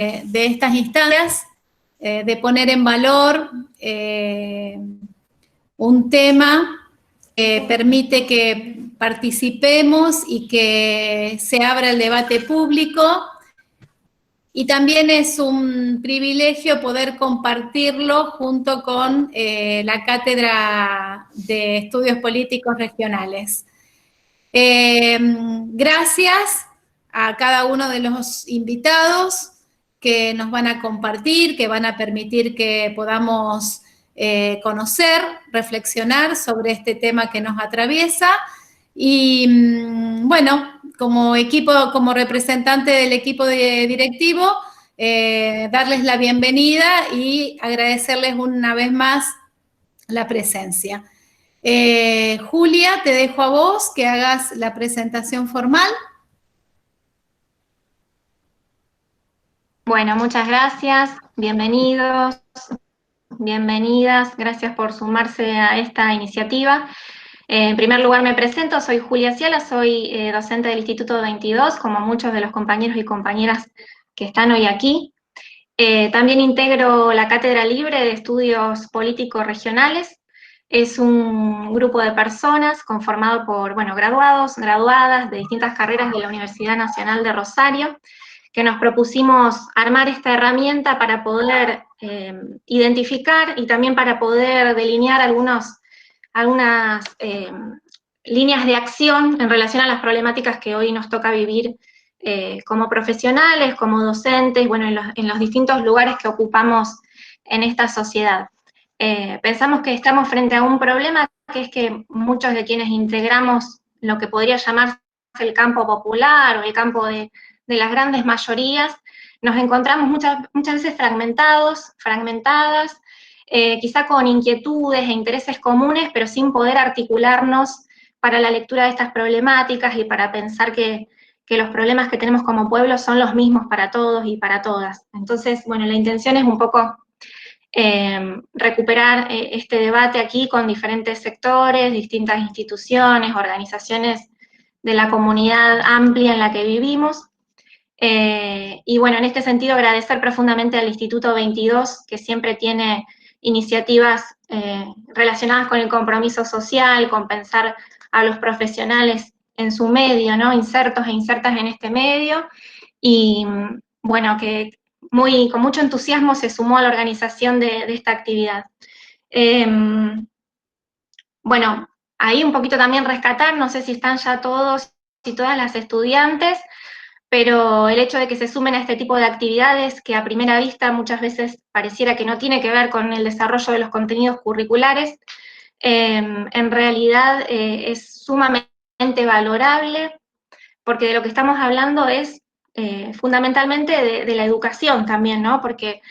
de estas instancias, de poner en valor un tema que permite que participemos y que se abra el debate público. Y también es un privilegio poder compartirlo junto con la Cátedra de Estudios Políticos Regionales. Gracias a cada uno de los invitados que nos van a compartir, que van a permitir que podamos conocer, reflexionar sobre este tema que nos atraviesa. Y bueno, como equipo, como representante del equipo directivo, darles la bienvenida y agradecerles una vez más la presencia. Julia, te dejo a vos que hagas la presentación formal. Bueno, muchas gracias, bienvenidos, bienvenidas, gracias por sumarse a esta iniciativa. En primer lugar me presento, soy Julia Ciala, soy docente del Instituto 22, como muchos de los compañeros y compañeras que están hoy aquí. También integro la Cátedra Libre de Estudios Políticos Regionales. Es un grupo de personas conformado por, bueno, graduados, graduadas de distintas carreras de la Universidad Nacional de Rosario, que nos propusimos armar esta herramienta para poder identificar y también para poder delinear algunas líneas de acción en relación a las problemáticas que hoy nos toca vivir como profesionales, como docentes, bueno, en los distintos lugares que ocupamos en esta sociedad. Pensamos que estamos frente a un problema que es que muchos de quienes integramos lo que podría llamarse el campo popular o el campo de las grandes mayorías, nos encontramos muchas veces fragmentadas, quizá con inquietudes e intereses comunes, pero sin poder articularnos para la lectura de estas problemáticas y para pensar que los problemas que tenemos como pueblo son los mismos para todos y para todas. Entonces, bueno, la intención es un poco recuperar este debate aquí con diferentes sectores, distintas instituciones, organizaciones de la comunidad amplia en la que vivimos. Y bueno, en este sentido agradecer profundamente al Instituto 22, que siempre tiene iniciativas relacionadas con el compromiso social, con pensar a los profesionales en su medio, ¿no? Insertos e insertas en este medio, y bueno, que con mucho entusiasmo se sumó a la organización de esta actividad. Bueno, ahí un poquito también rescatar, no sé si están ya todos y todas las estudiantes, pero el hecho de que se sumen a este tipo de actividades que a primera vista muchas veces pareciera que no tiene que ver con el desarrollo de los contenidos curriculares, en realidad es sumamente valorable, porque de lo que estamos hablando es fundamentalmente de la educación también, ¿no? Porque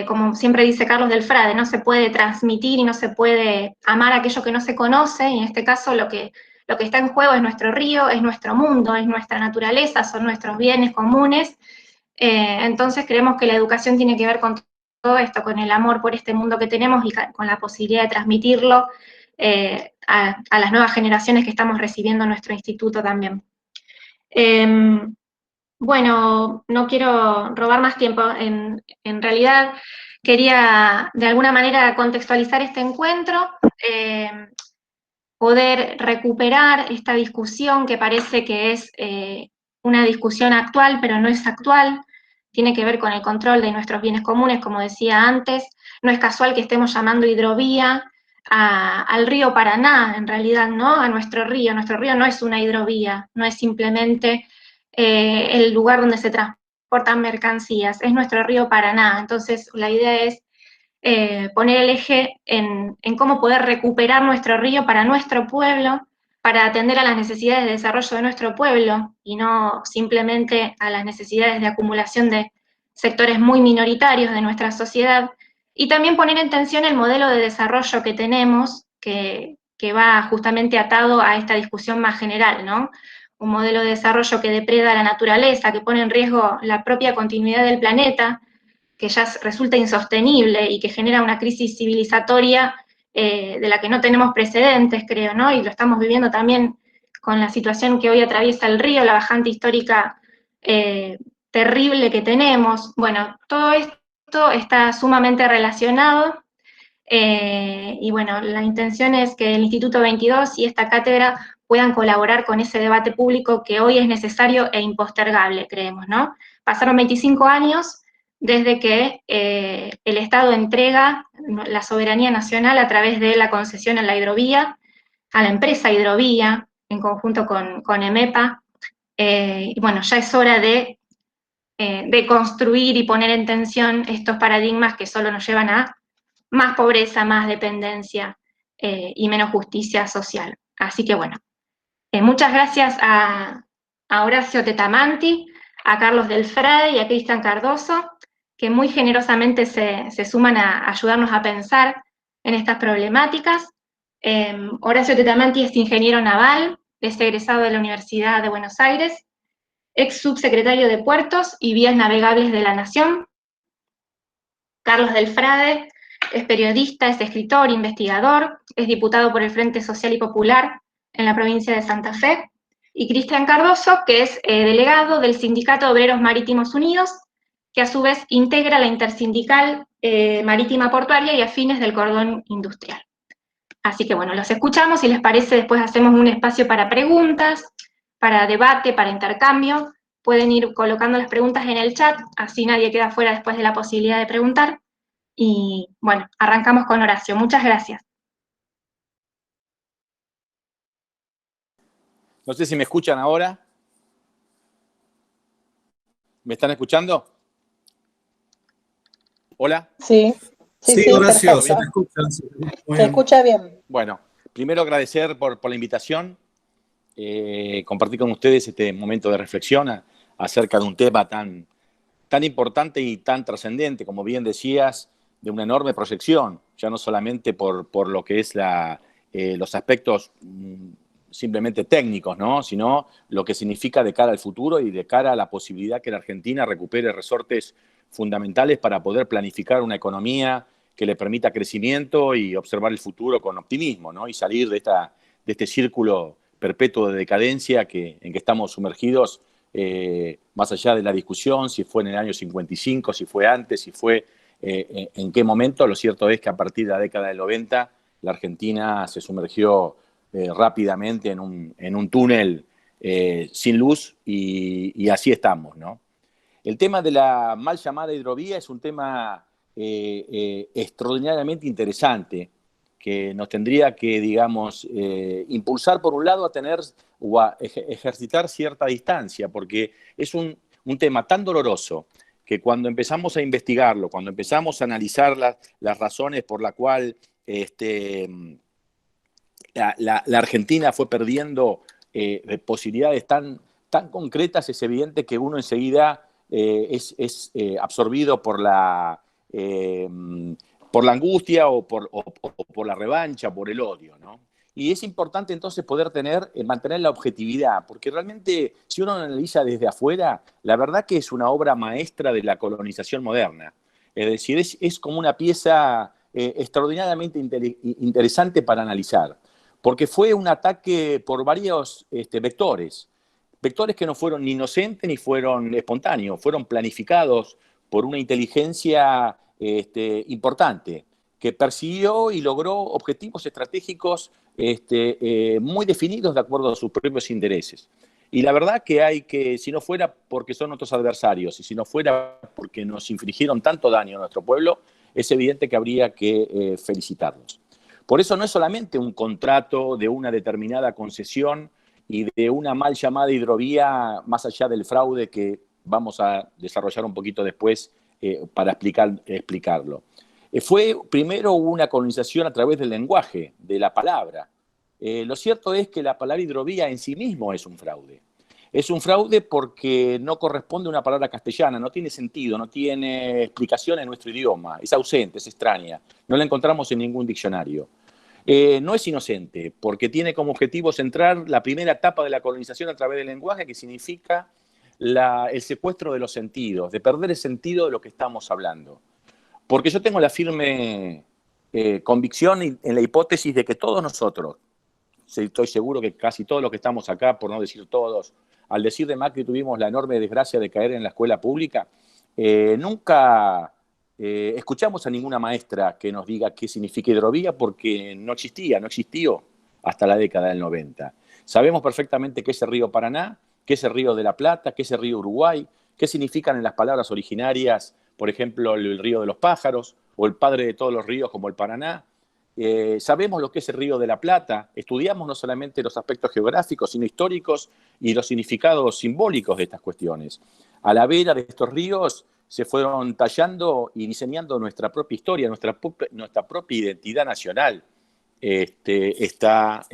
como siempre dice Carlos del Frade, no se puede transmitir y no se puede amar aquello que no se conoce, y en este caso lo que está en juego es nuestro río, es nuestro mundo, es nuestra naturaleza, son nuestros bienes comunes. Entonces creemos que la educación tiene que ver con todo esto, con el amor por este mundo que tenemos y con la posibilidad de transmitirlo a las nuevas generaciones que estamos recibiendo en nuestro instituto también. Bueno, no quiero robar más tiempo. En realidad quería de alguna manera contextualizar este encuentro, poder recuperar esta discusión que parece que es una discusión actual, pero no es actual. Tiene que ver con el control de nuestros bienes comunes, como decía antes. No es casual que estemos llamando hidrovía al río Paraná, en realidad, ¿no? A nuestro río. Nuestro río no es una hidrovía, no es simplemente el lugar donde se transportan mercancías, es nuestro río Paraná. Entonces, la idea es poner el eje en cómo poder recuperar nuestro río para nuestro pueblo, para atender a las necesidades de desarrollo de nuestro pueblo y no simplemente a las necesidades de acumulación de sectores muy minoritarios de nuestra sociedad, y también poner en tensión el modelo de desarrollo que tenemos, que va justamente atado a esta discusión más general, ¿no? Un modelo de desarrollo que depreda la naturaleza, que pone en riesgo la propia continuidad del planeta, que ya resulta insostenible y que genera una crisis civilizatoria de la que no tenemos precedentes, creo, ¿no? Y lo estamos viviendo también con la situación que hoy atraviesa el río, la bajante histórica terrible que tenemos. Bueno, todo esto está sumamente relacionado y bueno, la intención es que el Instituto 22 y esta cátedra puedan colaborar con ese debate público que hoy es necesario e impostergable, creemos, ¿no? Pasaron 25 años desde que el Estado entrega la soberanía nacional a través de la concesión a la hidrovía, a la empresa Hidrovía, en conjunto con EMEPA, y bueno, ya es hora de construir y poner en tensión estos paradigmas que solo nos llevan a más pobreza, más dependencia y menos justicia social. Así que bueno, muchas gracias a Horacio Tetamanti, a Carlos Delfrade y a Cristian Cardoso, que muy generosamente se suman a ayudarnos a pensar en estas problemáticas. Horacio Tetamanti es ingeniero naval, es egresado de la Universidad de Buenos Aires, ex subsecretario de Puertos y Vías Navegables de la Nación. Carlos Delfrade es periodista, es escritor, investigador, es diputado por el Frente Social y Popular en la provincia de Santa Fe, y Cristian Cardoso, que es delegado del Sindicato de Obreros Marítimos Unidos, que a su vez integra la Intersindical Marítima Portuaria y afines del Cordón Industrial. Así que bueno, los escuchamos, si les parece después hacemos un espacio para preguntas, para debate, para intercambio. Pueden ir colocando las preguntas en el chat, así nadie queda fuera después de la posibilidad de preguntar. Y bueno, arrancamos con Horacio. Muchas gracias. No sé si me escuchan ahora. ¿Me están escuchando? ¿Hola? Sí, Horacio, perfecto. se te escucha. Se escucha bien. Bueno, primero agradecer por la invitación, compartir con ustedes este momento de reflexión acerca de un tema tan importante y tan trascendente, como bien decías, de una enorme proyección, ya no solamente por lo que es los aspectos simplemente técnicos, ¿no? Sino lo que significa de cara al futuro y de cara a la posibilidad que la Argentina recupere resortes fundamentales para poder planificar una economía que le permita crecimiento y observar el futuro con optimismo, ¿no? Y salir de este círculo perpetuo de decadencia en que estamos sumergidos, más allá de la discusión, si fue en el año 55, si fue antes, si fue en qué momento. Lo cierto es que a partir de la década del 90 la Argentina se sumergió rápidamente en un túnel sin luz y así estamos, ¿no? El tema de la mal llamada hidrovía es un tema extraordinariamente interesante que nos tendría que, digamos, impulsar por un lado a tener o a ejercitar cierta distancia, porque es un tema tan doloroso que cuando empezamos a investigarlo, cuando empezamos a analizar las razones por las cuales la Argentina fue perdiendo posibilidades tan concretas, es evidente que uno enseguida es absorbido por la angustia o por la revancha, por el odio, ¿no? Y es importante entonces poder mantener la objetividad, porque realmente si uno analiza desde afuera, la verdad que es una obra maestra de la colonización moderna. Es decir, es como una pieza extraordinariamente interesante para analizar, porque fue un ataque por varios vectores que no fueron ni inocentes ni fueron espontáneos, fueron planificados por una inteligencia importante, que persiguió y logró objetivos estratégicos muy definidos de acuerdo a sus propios intereses. Y la verdad que si no fuera porque son nuestros adversarios y si no fuera porque nos infligieron tanto daño a nuestro pueblo, es evidente que habría que felicitarlos. Por eso no es solamente un contrato de una determinada concesión y de una mal llamada hidrovía, más allá del fraude que vamos a desarrollar un poquito después para explicarlo. Fue primero una colonización a través del lenguaje, de la palabra. Lo cierto es que la palabra hidrovía en sí mismo es un fraude. Es un fraude porque no corresponde a una palabra castellana, no tiene sentido, no tiene explicación en nuestro idioma, es ausente, es extraña, no la encontramos en ningún diccionario. No es inocente, porque tiene como objetivo central la primera etapa de la colonización a través del lenguaje, que significa el secuestro de los sentidos, de perder el sentido de lo que estamos hablando. Porque yo tengo la firme convicción en la hipótesis de que todos nosotros, estoy seguro que casi todos los que estamos acá, por no decir todos, al decir de Macri tuvimos la enorme desgracia de caer en la escuela pública, nunca escuchamos a ninguna maestra que nos diga qué significa hidrovía porque no existió hasta la década del 90. Sabemos perfectamente qué es el río Paraná, qué es el río de la Plata, qué es el río Uruguay, qué significan en las palabras originarias, por ejemplo, el río de los pájaros o el padre de todos los ríos como el Paraná. Sabemos lo que es el río de la Plata, estudiamos no solamente los aspectos geográficos, sino históricos y los significados simbólicos de estas cuestiones. A la vera de estos ríos se fueron tallando y diseñando nuestra propia historia, nuestra propia identidad nacional. Está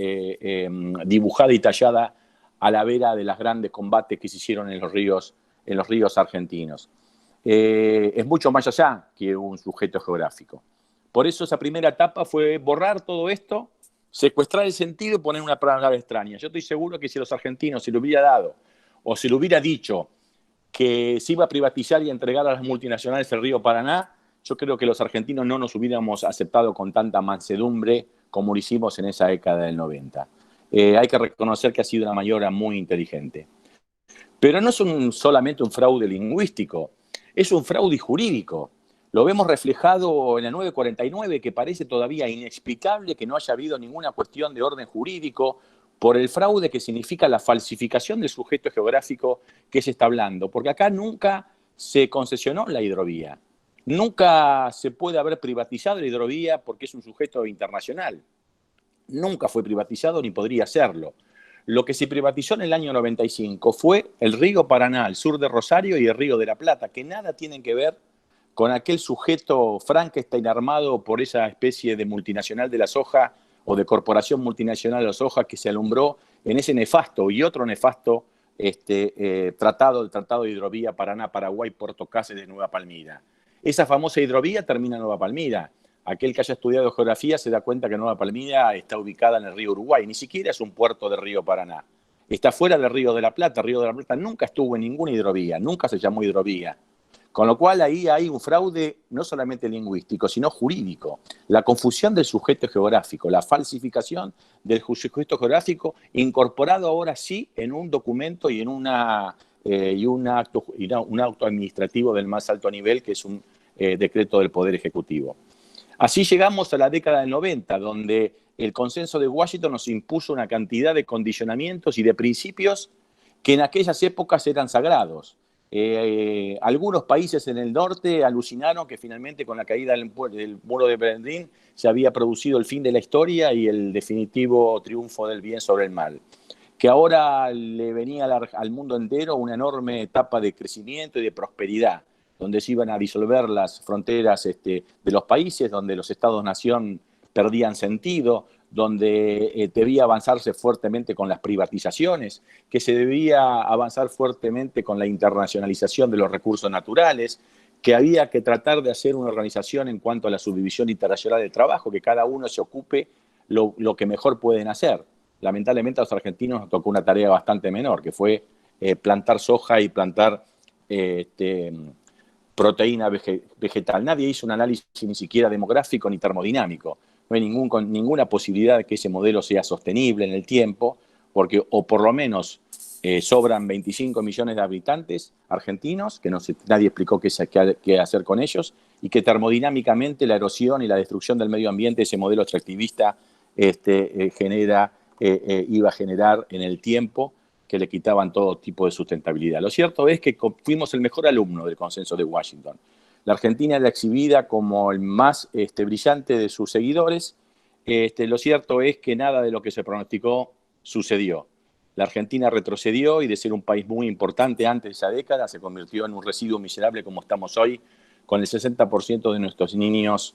dibujada y tallada a la vera de los grandes combates que se hicieron en los ríos argentinos. Es mucho más allá que un sujeto geográfico. Por eso esa primera etapa fue borrar todo esto, secuestrar el sentido y poner una palabra extraña. Yo estoy seguro que si los argentinos se le hubiera dado o se le hubiera dicho que se iba a privatizar y entregar a las multinacionales el río Paraná, yo creo que los argentinos no nos hubiéramos aceptado con tanta mansedumbre como lo hicimos en esa década del 90. Hay que reconocer que ha sido una maniobra muy inteligente. Pero no es solamente un fraude lingüístico, es un fraude jurídico. Lo vemos reflejado en la 949, que parece todavía inexplicable que no haya habido ninguna cuestión de orden jurídico por el fraude que significa la falsificación del sujeto geográfico que se está hablando. Porque acá nunca se concesionó la hidrovía. Nunca se puede haber privatizado la hidrovía porque es un sujeto internacional. Nunca fue privatizado ni podría serlo. Lo que se privatizó en el año 95 fue el río Paraná, al sur de Rosario, y el río de la Plata, que nada tienen que ver con aquel sujeto Frankenstein armado por esa especie de multinacional de la soja o de corporación multinacional de la soja que se alumbró en ese nefasto y otro nefasto tratado de hidrovía Paraná-Paraguay, Puerto Cáceres de Nueva Palmira. Esa famosa hidrovía termina en Nueva Palmira. Aquel que haya estudiado geografía se da cuenta que Nueva Palmira está ubicada en el río Uruguay, ni siquiera es un puerto del río Paraná. Está fuera del río de la Plata. El río de la Plata nunca estuvo en ninguna hidrovía, nunca se llamó hidrovía. Con lo cual ahí hay un fraude no solamente lingüístico, sino jurídico. La confusión del sujeto geográfico, la falsificación del sujeto geográfico incorporado ahora sí en un documento y en un acto administrativo del más alto nivel, que es un decreto del Poder Ejecutivo. Así llegamos a la década del 90, donde el consenso de Washington nos impuso una cantidad de condicionamientos y de principios que en aquellas épocas eran sagrados. Algunos países en el norte alucinaron que finalmente con la caída del muro de Berlín se había producido el fin de la historia y el definitivo triunfo del bien sobre el mal. Que ahora le venía al mundo entero una enorme etapa de crecimiento y de prosperidad, donde se iban a disolver las fronteras de los países, donde los estados-nación perdían sentido, donde debía avanzarse fuertemente con las privatizaciones, que se debía avanzar fuertemente con la internacionalización de los recursos naturales, que había que tratar de hacer una organización en cuanto a la subdivisión internacional del trabajo, que cada uno se ocupe lo que mejor pueden hacer. Lamentablemente a los argentinos nos tocó una tarea bastante menor, que fue plantar soja y plantar proteína vegetal. Nadie hizo un análisis ni siquiera demográfico ni termodinámico. No hay ninguna posibilidad de que ese modelo sea sostenible en el tiempo, porque o por lo menos sobran 25 millones de habitantes argentinos, que nadie explicó qué hacer con ellos, y que termodinámicamente la erosión y la destrucción del medio ambiente, ese modelo extractivista, iba a generar en el tiempo, que le quitaban todo tipo de sustentabilidad. Lo cierto es que fuimos el mejor alumno del consenso de Washington. La Argentina era exhibida como el más brillante de sus seguidores. Lo cierto es que nada de lo que se pronosticó sucedió. La Argentina retrocedió y de ser un país muy importante antes de esa década se convirtió en un residuo miserable como estamos hoy, con el 60% de nuestros niños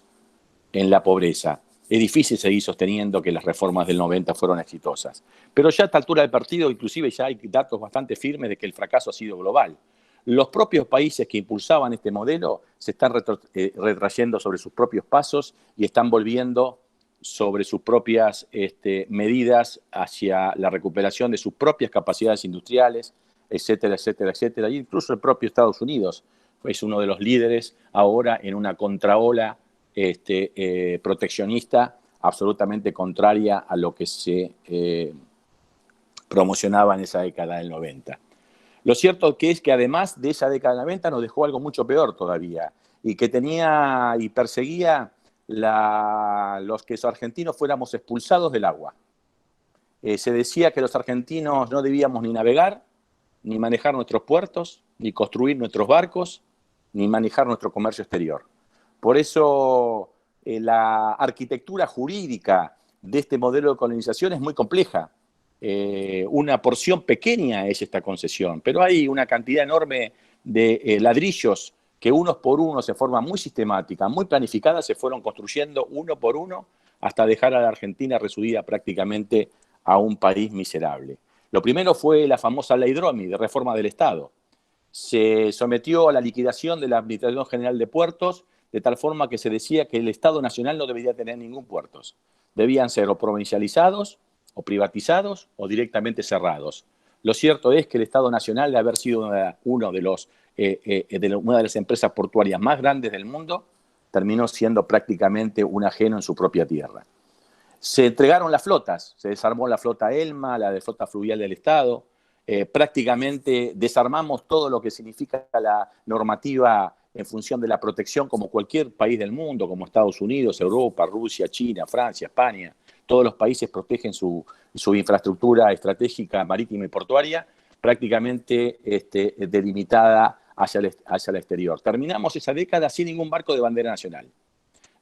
en la pobreza. Es difícil seguir sosteniendo que las reformas del 90 fueron exitosas. Pero ya a esta altura del partido, inclusive ya hay datos bastante firmes de que el fracaso ha sido global. Los propios países que impulsaban este modelo se están retrayendo sobre sus propios pasos y están volviendo sobre sus propias medidas hacia la recuperación de sus propias capacidades industriales, etcétera, etcétera, etcétera. Y incluso el propio Estados Unidos es uno de los líderes ahora en una contraola proteccionista absolutamente contraria a lo que se promocionaba en esa década del 90. Lo cierto que es que además de esa década de 90 nos dejó algo mucho peor todavía, y que tenía y perseguía los que los argentinos fuéramos expulsados del agua. Se decía que los argentinos no debíamos ni navegar, ni manejar nuestros puertos, ni construir nuestros barcos, ni manejar nuestro comercio exterior. Por eso la arquitectura jurídica de este modelo de colonización es muy compleja. Una porción pequeña es esta concesión, pero hay una cantidad enorme de ladrillos que unos por uno, de forma muy sistemática, muy planificada, se fueron construyendo uno por uno hasta dejar a la Argentina resumida prácticamente a un país miserable. Lo primero fue la famosa Ley Dromi, de reforma del Estado. Se sometió a la liquidación de la Administración General de Puertos, de tal forma que se decía que el Estado Nacional no debería tener ningún puerto. Debían ser o provincializados, o privatizados, o directamente cerrados. Lo cierto es que el Estado Nacional, de haber sido una de las empresas portuarias más grandes del mundo, terminó siendo prácticamente un ajeno en su propia tierra. Se entregaron las flotas, se desarmó la flota ELMA, la de flota fluvial del Estado, prácticamente desarmamos todo lo que significa la normativa en función de la protección, como cualquier país del mundo, como Estados Unidos, Europa, Rusia, China, Francia, España. Todos los países protegen su infraestructura estratégica marítima y portuaria, prácticamente delimitada hacia el exterior. Terminamos esa década sin ningún barco de bandera nacional.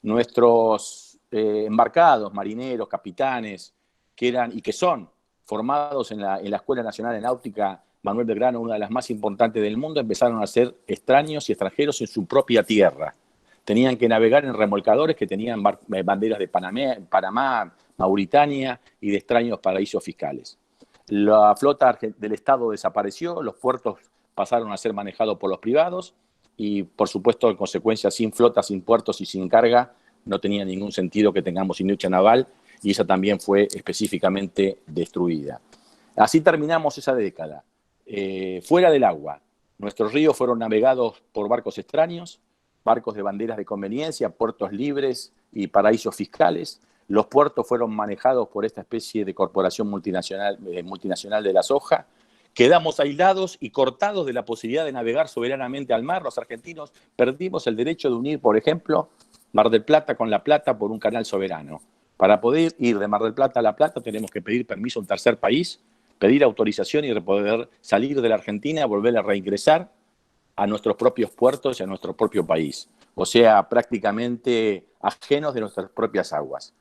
Nuestros embarcados, marineros, capitanes, que eran y que son formados en la Escuela Nacional de Náutica Manuel Belgrano, una de las más importantes del mundo, empezaron a ser extraños y extranjeros en su propia tierra. Tenían que navegar en remolcadores que tenían banderas de Panamá, Mauritania y de extraños paraísos fiscales. La flota del Estado desapareció, los puertos pasaron a ser manejados por los privados y, por supuesto, en consecuencia, sin flota, sin puertos y sin carga, no tenía ningún sentido que tengamos industria naval, y esa también fue específicamente destruida. Así terminamos esa década. Fuera del agua, nuestros ríos fueron navegados por barcos extraños, barcos de banderas de conveniencia, puertos libres y paraísos fiscales. Los puertos fueron manejados por esta especie de corporación multinacional de la soja. Quedamos aislados y cortados de la posibilidad de navegar soberanamente al mar. Los argentinos perdimos el derecho de unir, por ejemplo, Mar del Plata con La Plata por un canal soberano. Para poder ir de Mar del Plata a La Plata tenemos que pedir permiso a un tercer país, pedir autorización y poder salir de la Argentina, volver a reingresar a nuestros propios puertos y a nuestro propio país. O sea, prácticamente ajenos de nuestras propias aguas.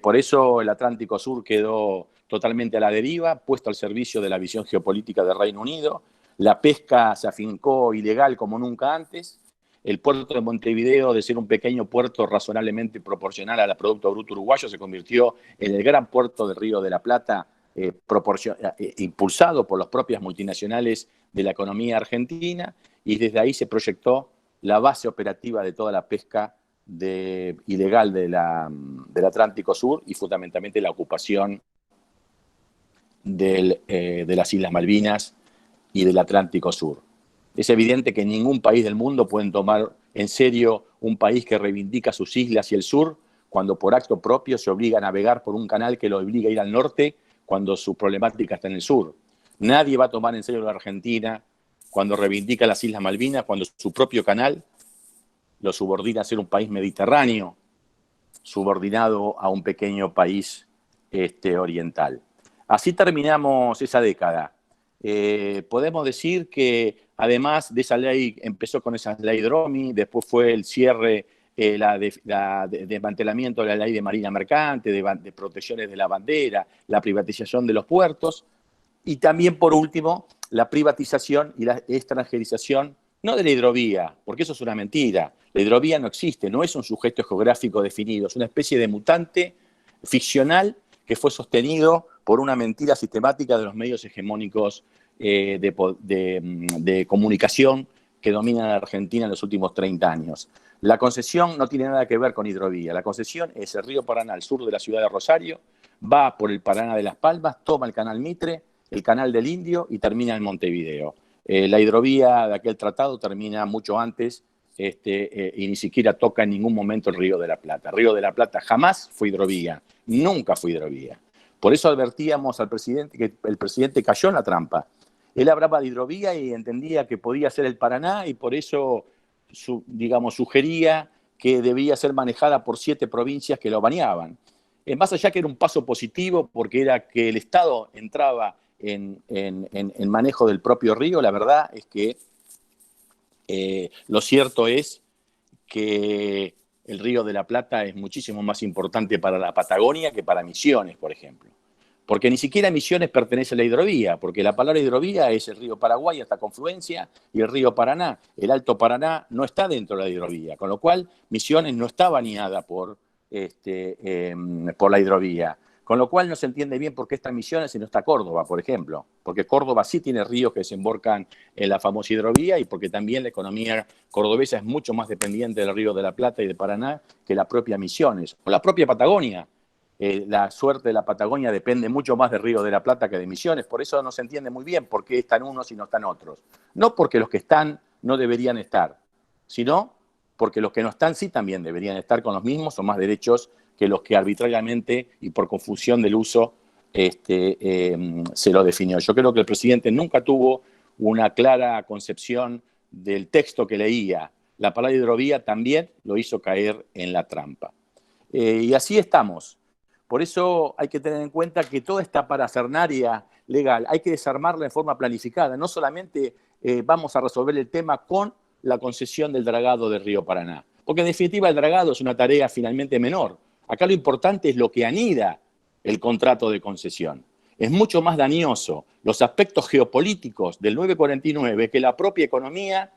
Por eso el Atlántico Sur quedó totalmente a la deriva, puesto al servicio de la visión geopolítica del Reino Unido. La pesca se afincó ilegal como nunca antes. El puerto de Montevideo, de ser un pequeño puerto razonablemente proporcional al Producto Bruto Uruguayo, se convirtió en el gran puerto del Río de la Plata, impulsado por las propias multinacionales de la economía argentina, y desde ahí se proyectó la base operativa de toda la pesca ilegal del Atlántico Sur y fundamentalmente la ocupación de las Islas Malvinas y del Atlántico Sur. Es evidente que en ningún país del mundo pueden tomar en serio un país que reivindica sus islas y el sur cuando por acto propio se obliga a navegar por un canal que lo obliga a ir al norte cuando su problemática está en el sur. Nadie va a tomar en serio a la Argentina cuando reivindica las Islas Malvinas, cuando su propio canal lo subordina a ser un país mediterráneo, subordinado a un pequeño país oriental. Así terminamos esa década. Podemos decir que además de esa ley, empezó con esa ley Dromi, después fue el cierre, desmantelamiento de la ley de marina mercante, de protecciones de la bandera, la privatización de los puertos, y también, por último, la privatización y la extranjerización, no de la hidrovía, porque eso es una mentira. La hidrovía no existe, no es un sujeto geográfico definido, es una especie de mutante ficcional que fue sostenido por una mentira sistemática de los medios hegemónicos de comunicación que dominan a la Argentina en los últimos 30 años. La concesión no tiene nada que ver con hidrovía. La concesión es el río Paraná al sur de la ciudad de Rosario, va por el Paraná de Las Palmas, toma el canal Mitre, el canal del Indio y termina en Montevideo. La hidrovía de aquel tratado termina mucho antes y ni siquiera toca en ningún momento el Río de la Plata. El Río de la Plata jamás fue hidrovía, nunca fue hidrovía. Por eso advertíamos al presidente que el presidente cayó en la trampa. Él hablaba de hidrovía y entendía que podía ser el Paraná y por eso, sugería que debía ser manejada por 7 provincias que lo bañaban. Más allá que era un paso positivo porque era que el Estado entraba en manejo del propio río, la verdad es que lo cierto es que el Río de la Plata es muchísimo más importante para la Patagonia que para Misiones, por ejemplo. Porque ni siquiera Misiones pertenece a la hidrovía, porque la palabra hidrovía es el río Paraguay hasta Confluencia y el río Paraná. El Alto Paraná no está dentro de la hidrovía, con lo cual Misiones no está bañada por la hidrovía. Con lo cual no se entiende bien por qué está Misiones y no está Córdoba, por ejemplo. Porque Córdoba sí tiene ríos que desembocan en la famosa hidrovía y porque también la economía cordobesa es mucho más dependiente del Río de la Plata y de Paraná que la propia Misiones. O la propia Patagonia. La suerte de la Patagonia depende mucho más del Río de la Plata que de Misiones. Por eso no se entiende muy bien por qué están unos y no están otros. No porque los que están no deberían estar, sino porque los que no están sí también deberían estar con los mismos o más derechos que los que arbitrariamente y por confusión del uso se lo definió. Yo creo que el presidente nunca tuvo una clara concepción del texto que leía. La palabra hidrovía también lo hizo caer en la trampa. Y así estamos. Por eso hay que tener en cuenta que toda esta parafernalia legal hay que desarmarla en forma planificada. No solamente vamos a resolver el tema con la concesión del dragado del río Paraná, porque en definitiva el dragado es una tarea finalmente menor. Acá lo importante es lo que anida el contrato de concesión. Es mucho más dañoso los aspectos geopolíticos del 949 que la propia economía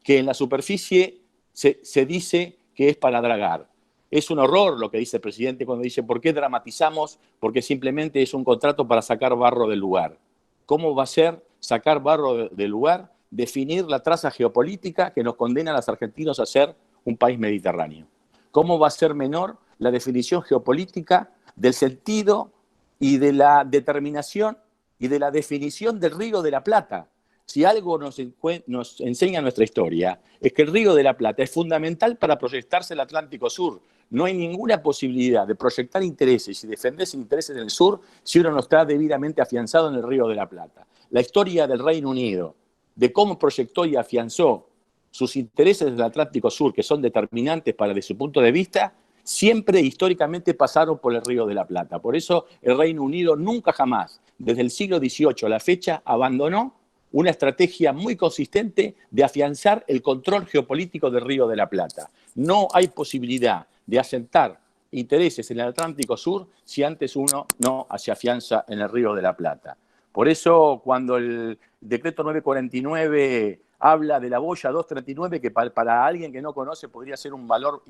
que en la superficie se dice que es para dragar. Es un horror lo que dice el presidente cuando dice ¿por qué dramatizamos? Porque simplemente es un contrato para sacar barro del lugar. ¿Cómo va a ser sacar barro del lugar? Definir la traza geopolítica que nos condena a los argentinos a ser un país mediterráneo. ¿Cómo va a ser menor la definición geopolítica del sentido y de la determinación y de la definición del Río de la Plata? Si algo nos enseña nuestra historia, es que el Río de la Plata es fundamental para proyectarse el Atlántico Sur. No hay ninguna posibilidad de proyectar intereses y defenderse intereses en el sur si uno no está debidamente afianzado en el Río de la Plata. La historia del Reino Unido, de cómo proyectó y afianzó sus intereses del Atlántico Sur, que son determinantes para desde su punto de vista, siempre históricamente pasaron por el Río de la Plata. Por eso el Reino Unido nunca jamás, desde el siglo XVIII a la fecha, abandonó una estrategia muy consistente de afianzar el control geopolítico del Río de la Plata. No hay posibilidad de asentar intereses en el Atlántico Sur si antes uno no se afianza en el Río de la Plata. Por eso cuando el decreto 949 habla de la boya 239, que para alguien que no conoce podría ser un valor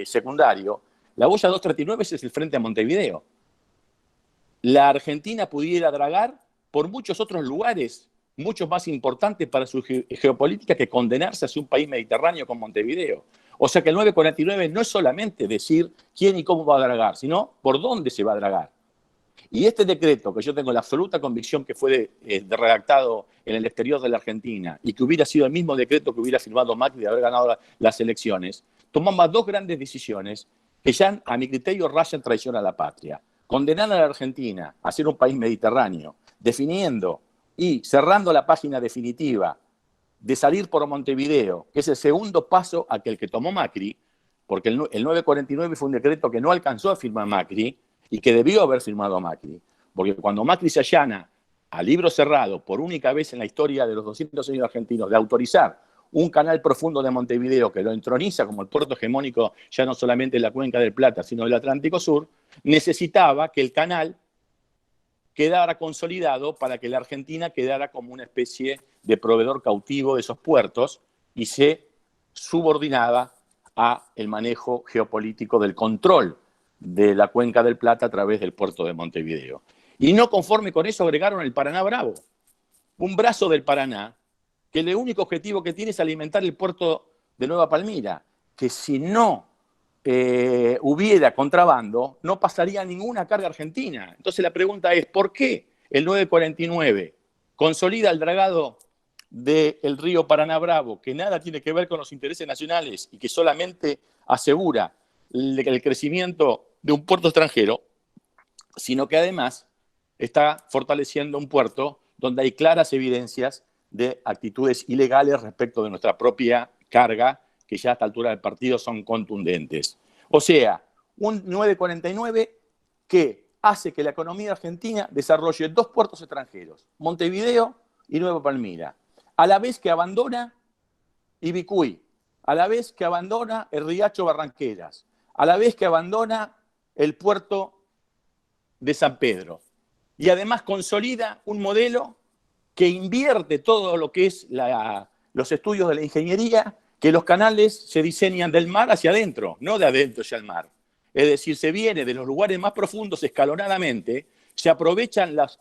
secundario, la boya 239 es el frente a Montevideo. La Argentina pudiera dragar por muchos otros lugares, mucho más importantes para su geopolítica que condenarse hacia un país mediterráneo con Montevideo. O sea que el 949 no es solamente decir quién y cómo va a dragar, sino por dónde se va a dragar. Y este decreto, que yo tengo la absoluta convicción que fue redactado en el exterior de la Argentina y que hubiera sido el mismo decreto que hubiera firmado Macri de haber ganado las elecciones, tomamos 2 grandes decisiones que ya, a mi criterio, rayan traición a la patria. Condenar a la Argentina a ser un país mediterráneo, definiendo y cerrando la página definitiva de salir por Montevideo, que es el segundo paso a el que tomó Macri, porque el 949 fue un decreto que no alcanzó a firmar Macri y que debió haber firmado Macri. Porque cuando Macri se allana a libro cerrado por única vez en la historia de los 200 años argentinos de autorizar un canal profundo de Montevideo que lo entroniza como el puerto hegemónico ya no solamente de la Cuenca del Plata, sino del Atlántico Sur, necesitaba que el canal quedara consolidado para que la Argentina quedara como una especie de proveedor cautivo de esos puertos y se subordinaba a el manejo geopolítico del control de la Cuenca del Plata a través del puerto de Montevideo. Y no conforme con eso agregaron el Paraná Bravo, un brazo del Paraná que el único objetivo que tiene es alimentar el puerto de Nueva Palmira, que si no hubiera contrabando, no pasaría ninguna carga argentina. Entonces la pregunta es, ¿por qué el 949 consolida el dragado del río Paraná Bravo, que nada tiene que ver con los intereses nacionales y que solamente asegura el crecimiento de un puerto extranjero, sino que además está fortaleciendo un puerto donde hay claras evidencias de actitudes ilegales respecto de nuestra propia carga, que ya a esta altura del partido son contundentes. O sea, un 949 que hace que la economía argentina desarrolle 2 puertos extranjeros, Montevideo y Nueva Palmira, a la vez que abandona Ibicuy, a la vez que abandona el Riacho Barranqueras, a la vez que abandona el puerto de San Pedro. Y además consolida un modelo que invierte todo lo que es los estudios de la ingeniería, que los canales se diseñan del mar hacia adentro, no de adentro hacia el mar. Es decir, se viene de los lugares más profundos escalonadamente, se aprovechan las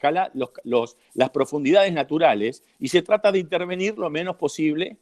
profundidades naturales y se trata de intervenir lo menos posible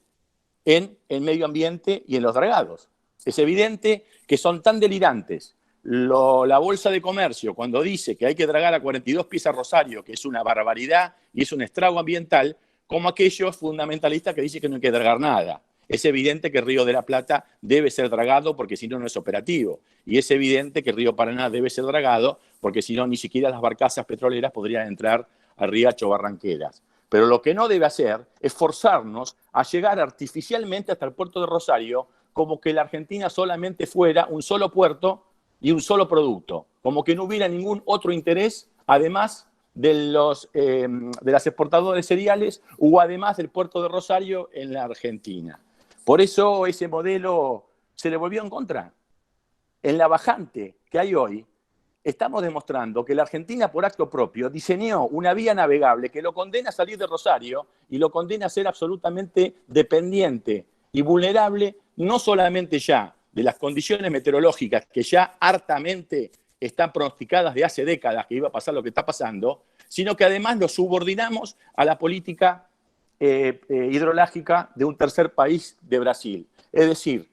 en el medio ambiente y en los dragados. Es evidente que son tan delirantes la Bolsa de Comercio cuando dice que hay que dragar a 42 pies a Rosario, que es una barbaridad y es un estrago ambiental, como aquellos fundamentalistas que dicen que no hay que dragar nada. Es evidente que el Río de la Plata debe ser dragado porque si no, no es operativo. Y es evidente que el Río Paraná debe ser dragado porque si no, ni siquiera las barcazas petroleras podrían entrar al Riacho Barranqueras. Pero lo que no debe hacer es forzarnos a llegar artificialmente hasta el puerto de Rosario como que la Argentina solamente fuera un solo puerto y un solo producto, como que no hubiera ningún otro interés, además de las exportadoras cereales o además del puerto de Rosario en la Argentina. Por eso ese modelo se le volvió en contra. En la bajante que hay hoy, estamos demostrando que la Argentina, por acto propio, diseñó una vía navegable que lo condena a salir de Rosario y lo condena a ser absolutamente dependiente y vulnerable, no solamente ya de las condiciones meteorológicas que ya hartamente están pronosticadas de hace décadas que iba a pasar lo que está pasando, sino que además lo subordinamos a la política hidrológica de un tercer país, de Brasil. Es decir,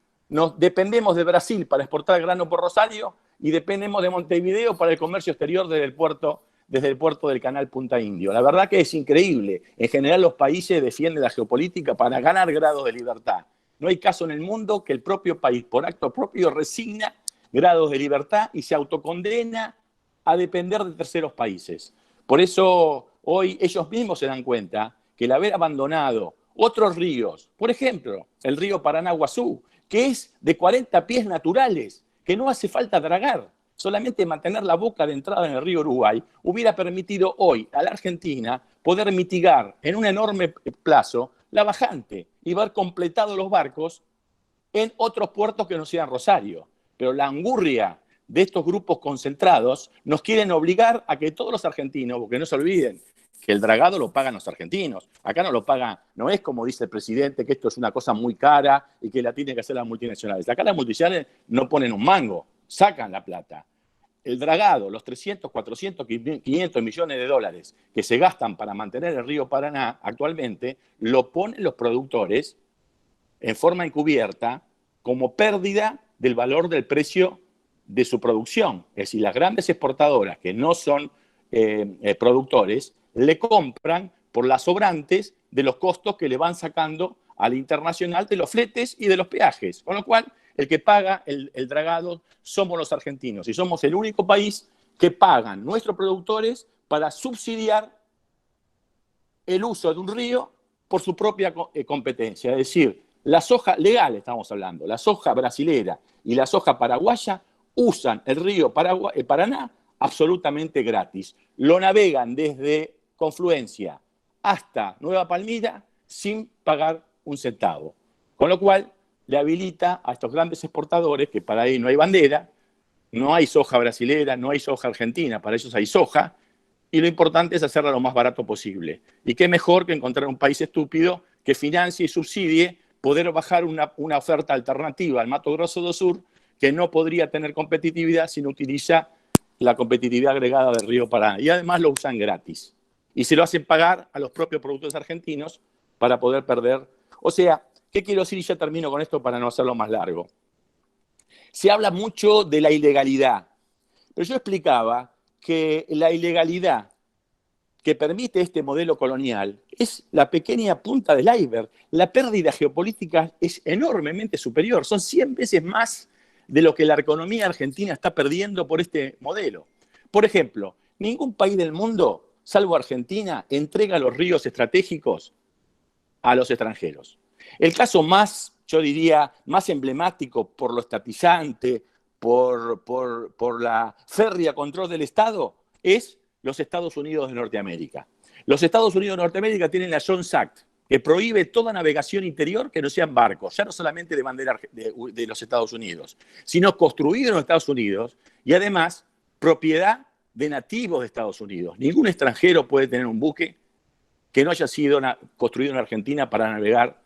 dependemos de Brasil para exportar grano por Rosario y dependemos de Montevideo para el comercio exterior desde el puerto del canal Punta Indio. La verdad que es increíble. En general los países defienden la geopolítica para ganar grados de libertad. No hay caso en el mundo que el propio país, por acto propio, resigna grados de libertad y se autocondena a depender de terceros países. Por eso hoy ellos mismos se dan cuenta que el haber abandonado otros ríos, por ejemplo, el río Paraná-Guazú, que es de 40 pies naturales, que no hace falta dragar, solamente mantener la boca de entrada en el río Uruguay, hubiera permitido hoy a la Argentina poder mitigar en un enorme plazo la bajante y haber completado los barcos en otros puertos que no sean Rosario. Pero la angurria de estos grupos concentrados nos quieren obligar a que todos los argentinos, porque no se olviden que el dragado lo pagan los argentinos. Acá no lo paga, no es como dice el presidente, que esto es una cosa muy cara y que la tienen que hacer las multinacionales. Acá las multinacionales no ponen un mango, sacan la plata. El dragado, los 300, 400, 500 millones de dólares que se gastan para mantener el río Paraná actualmente, lo ponen los productores en forma encubierta como pérdida del valor del precio de su producción. Es decir, las grandes exportadoras que no son productores le compran por las sobrantes de los costos que le van sacando al internacional de los fletes y de los peajes. Con lo cual, el que paga el dragado somos los argentinos y somos el único país que pagan nuestros productores para subsidiar el uso de un río por su propia competencia. Es decir, la soja legal, estamos hablando, la soja brasilera y la soja paraguaya usan el río Paraná absolutamente gratis. Lo navegan desde Confluencia hasta Nueva Palmira sin pagar un centavo. Con lo cual, le habilita a estos grandes exportadores, que para ahí no hay bandera, no hay soja brasilera, no hay soja argentina, para ellos hay soja, y lo importante es hacerla lo más barato posible. Y qué mejor que encontrar un país estúpido que financie y subsidie poder bajar una oferta alternativa al Mato Grosso do Sur, que no podría tener competitividad si no utiliza la competitividad agregada del río Paraná. Y además lo usan gratis. Y se lo hacen pagar a los propios productores argentinos para poder perder. O sea, ¿qué quiero decir? Y ya termino con esto para no hacerlo más largo. Se habla mucho de la ilegalidad, pero yo explicaba que la ilegalidad que permite este modelo colonial es la pequeña punta del iceberg. La pérdida geopolítica es enormemente superior, son 100 veces más de lo que la economía argentina está perdiendo por este modelo. Por ejemplo, ningún país del mundo salvo Argentina, entrega los ríos estratégicos a los extranjeros. El caso más, yo diría, más emblemático por lo estatizante, por la férrea control del Estado, es los Estados Unidos de Norteamérica. Los Estados Unidos de Norteamérica tienen la Jones Act, que prohíbe toda navegación interior que no sean barcos, ya no solamente de bandera de los Estados Unidos, sino construido en los Estados Unidos y además propiedad de nativos de Estados Unidos. Ningún extranjero puede tener un buque que no haya sido construido en Argentina para navegar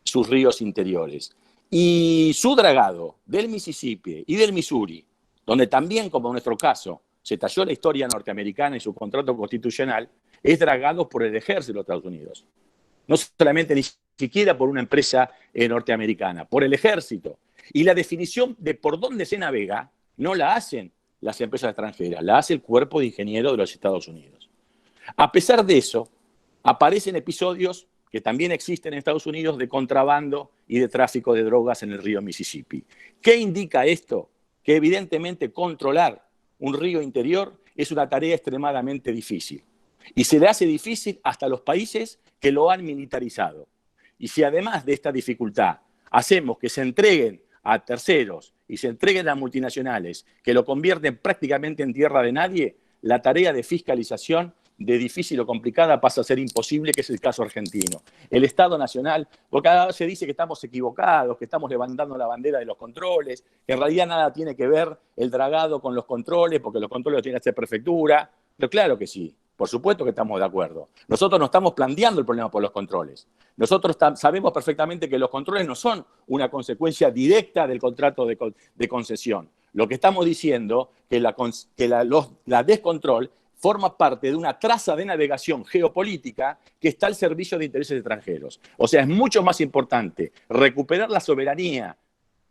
sus ríos interiores. Y su dragado del Mississippi y del Missouri, donde también, como en nuestro caso, se talló la historia norteamericana y su contrato constitucional, es dragado por el ejército de los Estados Unidos. No solamente, ni siquiera por una empresa norteamericana, por el ejército. Y la definición de por dónde se navega no la hacen las empresas extranjeras, la hace el cuerpo de ingenieros de los Estados Unidos. A pesar de eso, aparecen episodios que también existen en Estados Unidos de contrabando y de tráfico de drogas en el río Mississippi. ¿Qué indica esto? Que evidentemente controlar un río interior es una tarea extremadamente difícil. Y se le hace difícil hasta a los países que lo han militarizado. Y si además de esta dificultad hacemos que se entreguen a terceros y se entreguen a multinacionales que lo convierten prácticamente en tierra de nadie, la tarea de fiscalización de difícil o complicada pasa a ser imposible, que es el caso argentino. El Estado Nacional, porque cada vez se dice que estamos equivocados, que estamos levantando la bandera de los controles, que en realidad nada tiene que ver el dragado con los controles, porque los controles los tiene que hacer prefectura, pero claro que sí. Por supuesto que estamos de acuerdo. Nosotros no estamos planteando el problema por los controles. Nosotros sabemos perfectamente que los controles no son una consecuencia directa del contrato de concesión. Lo que estamos diciendo es que la descontrol forma parte de una traza de navegación geopolítica que está al servicio de intereses extranjeros. O sea, es mucho más importante recuperar la soberanía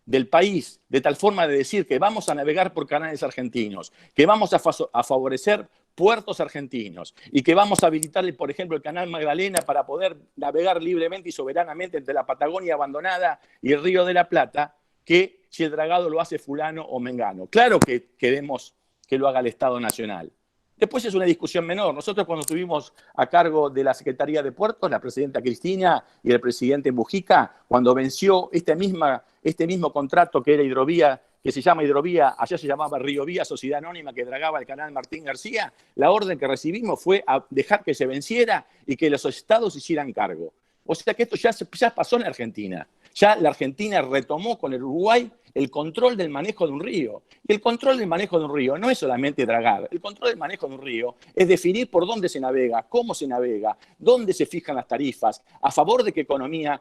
del país de tal forma de decir que vamos a navegar por canales argentinos, que vamos a favorecer puertos argentinos y que vamos a habilitar, por ejemplo, el canal Magdalena para poder navegar libremente y soberanamente entre la Patagonia abandonada y el Río de la Plata, que si el dragado lo hace fulano o mengano. Claro que queremos que lo haga el Estado Nacional. Después es una discusión menor. Nosotros cuando estuvimos a cargo de la Secretaría de Puertos, la presidenta Cristina y el presidente Mujica, cuando venció este mismo contrato que era hidrovía, que se llama hidrovía, allá se llamaba Riovía, sociedad anónima que dragaba el canal Martín García, la orden que recibimos fue a dejar que se venciera y que los estados hicieran cargo. O sea que esto ya pasó en la Argentina. Ya la Argentina retomó con el Uruguay el control del manejo de un río. Y el control del manejo de un río no es solamente dragar. El control del manejo de un río es definir por dónde se navega, cómo se navega, dónde se fijan las tarifas, a favor de qué economía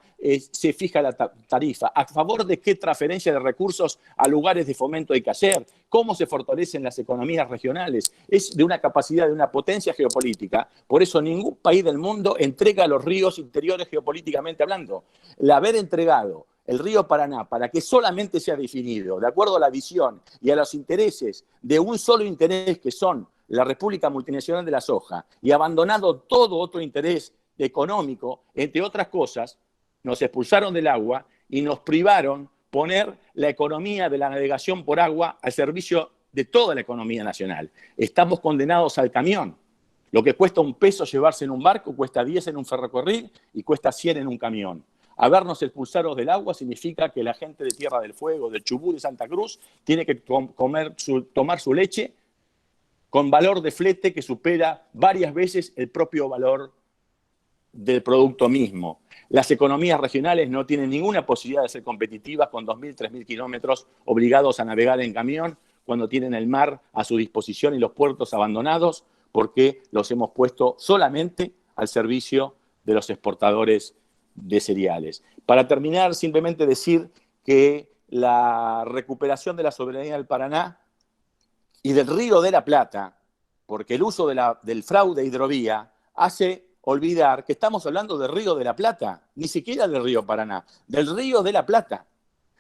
se fija la tarifa, a favor de qué transferencia de recursos a lugares de fomento hay que hacer, cómo se fortalecen las economías regionales. Es de una capacidad, de una potencia geopolítica. Por eso ningún país del mundo entrega los ríos interiores geopolíticamente hablando. El haber entregado el río Paraná para que solamente sea definido de acuerdo a la visión y a los intereses de un solo interés que son la República Multinacional de la Soja y abandonado todo otro interés económico, entre otras cosas, nos expulsaron del agua y nos privaron poner la economía de la navegación por agua al servicio de toda la economía nacional. Estamos condenados al camión. Lo que cuesta $1 llevarse en un barco, cuesta 10 en un ferrocarril y cuesta 100 en un camión. Habernos expulsados del agua significa que la gente de Tierra del Fuego, del Chubut, de Santa Cruz, tiene que tomar su leche con valor de flete que supera varias veces el propio valor del producto mismo. Las economías regionales no tienen ninguna posibilidad de ser competitivas con 2.000, 3.000 kilómetros obligados a navegar en camión cuando tienen el mar a su disposición y los puertos abandonados, porque los hemos puesto solamente al servicio de los exportadores de cereales. Para terminar, simplemente decir que la recuperación de la soberanía del Paraná y del Río de la Plata, porque el uso del fraude hidrovía hace olvidar que estamos hablando del Río de la Plata, ni siquiera del Río Paraná, del Río de la Plata.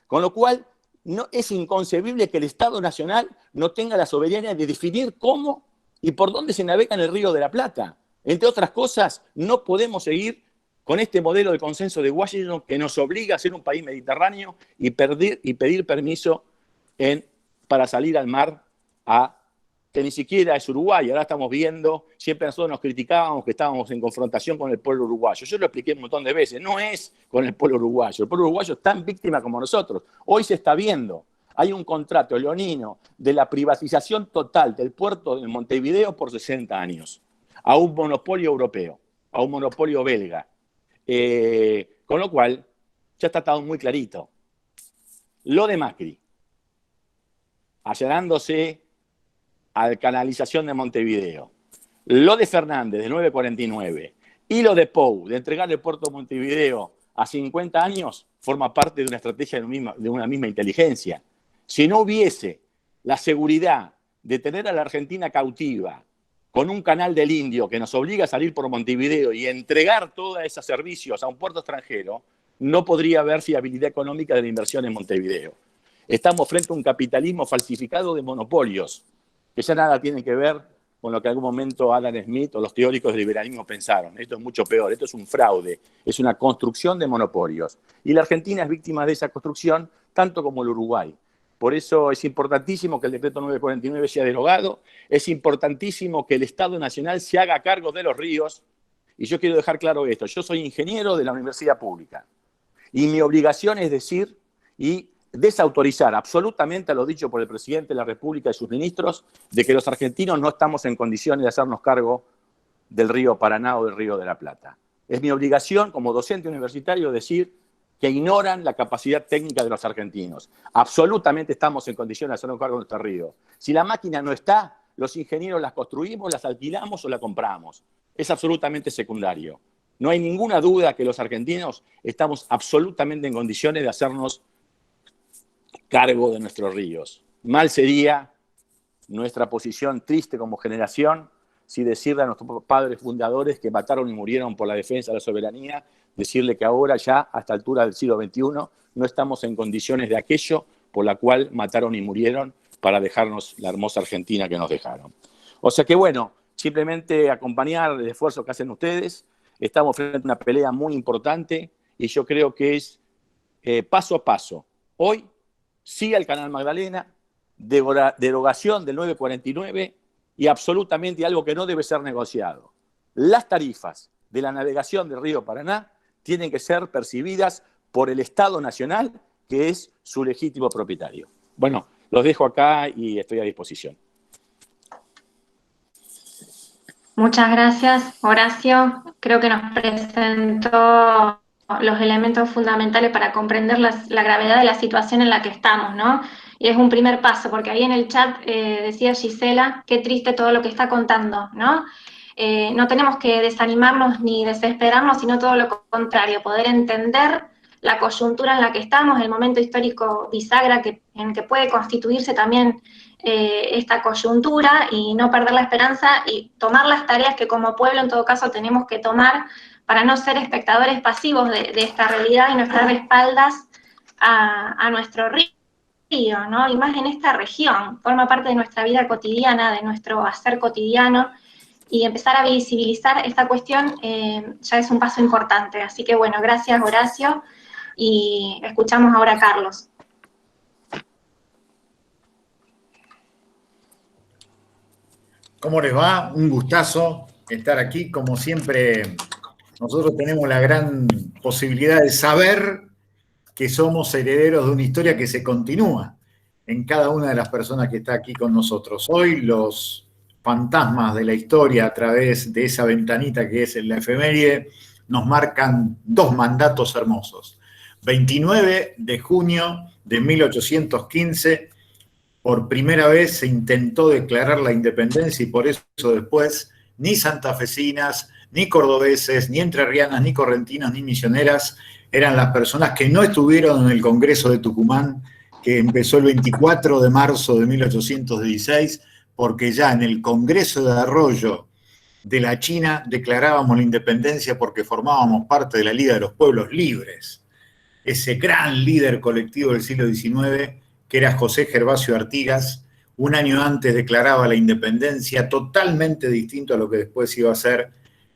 Con lo cual, no, es inconcebible que el Estado Nacional no tenga la soberanía de definir cómo y por dónde se navega en el Río de la Plata. Entre otras cosas, no podemos seguir con este modelo de consenso de Washington que nos obliga a ser un país mediterráneo y pedir permiso para salir al mar a que ni siquiera es Uruguay. Ahora estamos viendo, siempre nosotros nos criticábamos que estábamos en confrontación con el pueblo uruguayo. Yo lo expliqué un montón de veces, no es con el pueblo uruguayo. El pueblo uruguayo es tan víctima como nosotros. Hoy se está viendo, hay un contrato leonino de la privatización total del puerto de Montevideo por 60 años, a un monopolio europeo, a un monopolio belga. Con lo cual, ya está todo muy clarito. Lo de Macri, allanándose a la canalización de Montevideo, lo de Fernández, de 949, y lo de Pou, de entregar el puerto de Montevideo a 50 años, forma parte de una estrategia de una misma inteligencia. Si no hubiese la seguridad de tener a la Argentina cautiva, con un canal del Indio que nos obliga a salir por Montevideo y entregar todos esos servicios a un puerto extranjero, no podría haber fiabilidad económica de la inversión en Montevideo. Estamos frente a un capitalismo falsificado de monopolios, que ya nada tiene que ver con lo que en algún momento Adam Smith o los teóricos del liberalismo pensaron. Esto es mucho peor, esto es un fraude, es una construcción de monopolios. Y la Argentina es víctima de esa construcción, tanto como el Uruguay. Por eso es importantísimo que el decreto 949 sea derogado, es importantísimo que el Estado Nacional se haga cargo de los ríos, y yo quiero dejar claro esto, yo soy ingeniero de la universidad pública, y mi obligación es decir y desautorizar absolutamente a lo dicho por el presidente de la República y sus ministros de que los argentinos no estamos en condiciones de hacernos cargo del río Paraná o del río de la Plata. Es mi obligación como docente universitario decir que ignoran la capacidad técnica de los argentinos. Absolutamente estamos en condiciones de hacernos cargo de nuestro río. Si la máquina no está, los ingenieros las construimos, las alquilamos o la compramos. Es absolutamente secundario. No hay ninguna duda que los argentinos estamos absolutamente en condiciones de hacernos cargo de nuestros ríos. Mal sería nuestra posición triste como generación si decirle a nuestros padres fundadores que mataron y murieron por la defensa de la soberanía, decirle que ahora ya, a esta altura del siglo XXI, no estamos en condiciones de aquello por la cual mataron y murieron para dejarnos la hermosa Argentina que nos dejaron. O sea que bueno, simplemente acompañar el esfuerzo que hacen ustedes. Estamos frente a una pelea muy importante y yo creo que es paso a paso. Hoy sigue el Canal Magdalena, derogación del 949 y absolutamente algo que no debe ser negociado. Las tarifas de la navegación del río Paraná tienen que ser percibidas por el Estado Nacional, que es su legítimo propietario. Bueno, los dejo acá y estoy a disposición. Muchas gracias, Horacio. Creo que nos presentó los elementos fundamentales para comprender la gravedad de la situación en la que estamos, ¿no? Y es un primer paso, porque ahí en el chat decía Gisela, qué triste todo lo que está contando, ¿no? No tenemos que desanimarnos ni desesperarnos, sino todo lo contrario, poder entender la coyuntura en la que estamos, el momento histórico bisagra en que puede constituirse también esta coyuntura y no perder la esperanza y tomar las tareas que como pueblo en todo caso tenemos que tomar para no ser espectadores pasivos de esta realidad y no estar de espaldas a nuestro río, ¿no? Y más en esta región, forma parte de nuestra vida cotidiana, de nuestro hacer cotidiano, y empezar a visibilizar esta cuestión ya es un paso importante. Así que bueno, gracias Horacio, y escuchamos ahora a Carlos. ¿Cómo les va? Un gustazo estar aquí. Como siempre, nosotros tenemos la gran posibilidad de saber que somos herederos de una historia que se continúa en cada una de las personas que está aquí con nosotros. Hoy los fantasmas de la historia a través de esa ventanita que es la efeméride nos marcan dos mandatos hermosos. 29 de junio de 1815, por primera vez se intentó declarar la independencia y por eso después ni santafesinas, ni cordobeses, ni entrerrianas, ni correntinas, ni misioneras eran las personas que no estuvieron en el Congreso de Tucumán, que empezó el 24 de marzo de 1816, porque ya en el Congreso de Arroyo de la China declarábamos la independencia porque formábamos parte de la Liga de los Pueblos Libres. Ese gran líder colectivo del siglo XIX, que era José Gervasio Artigas, un año antes declaraba la independencia, totalmente distinto a lo que después iba a ser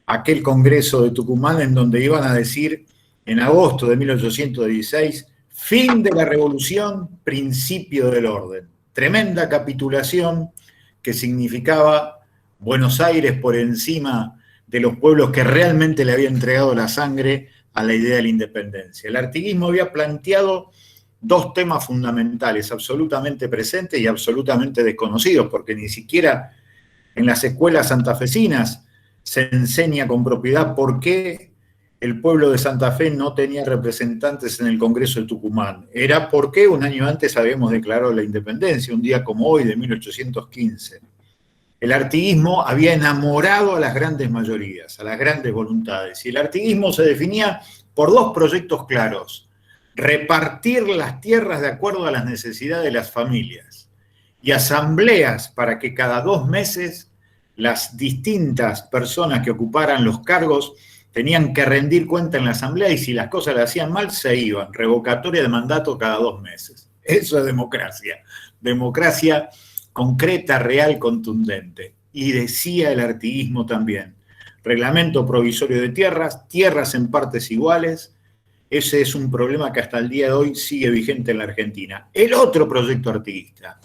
aquel Congreso de Tucumán, en donde iban a decir, en agosto de 1816, fin de la revolución, principio del orden. Tremenda capitulación que significaba Buenos Aires por encima de los pueblos que realmente le habían entregado la sangre a la idea de la independencia. El artiguismo había planteado dos temas fundamentales, absolutamente presentes y absolutamente desconocidos, porque ni siquiera en las escuelas santafesinas se enseña con propiedad por qué el pueblo de Santa Fe no tenía representantes en el Congreso de Tucumán. Era porque un año antes habíamos declarado la independencia, un día como hoy de 1815. El artiguismo había enamorado a las grandes mayorías, a las grandes voluntades, y el artiguismo se definía por dos proyectos claros: repartir las tierras de acuerdo a las necesidades de las familias y asambleas para que cada 2 meses las distintas personas que ocuparan los cargos tenían que rendir cuenta en la asamblea y si las cosas las hacían mal se iban, revocatoria de mandato cada 2 meses. Eso es democracia, democracia concreta, real, contundente. Y decía el artiguismo también, reglamento provisorio de tierras, tierras en partes iguales. Ese es un problema que hasta el día de hoy sigue vigente en la Argentina. El otro proyecto artiguista,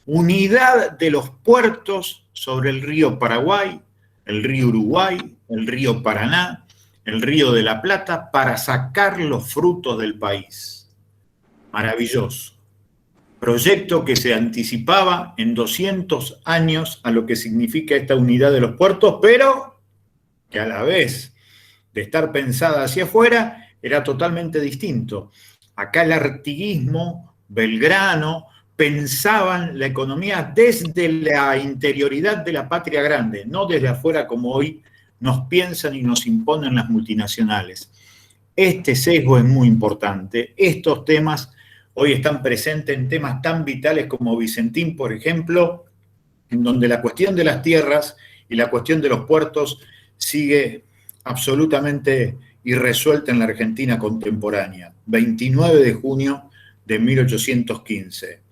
unidad de los puertos sobre el río Paraguay, el río Uruguay, el río Paraná, el río de la Plata, para sacar los frutos del país. Maravilloso. Proyecto que se anticipaba en 200 años a lo que significa esta unidad de los puertos, pero que a la vez de estar pensada hacia afuera, era totalmente distinto. Acá el artiguismo, Belgrano, pensaban la economía desde la interioridad de la patria grande, no desde afuera como hoy nos piensan y nos imponen las multinacionales. Este sesgo es muy importante. Estos temas hoy están presentes en temas tan vitales como Vicentín, por ejemplo, en donde la cuestión de las tierras y la cuestión de los puertos sigue absolutamente irresuelta en la Argentina contemporánea. 29 de junio de 1815.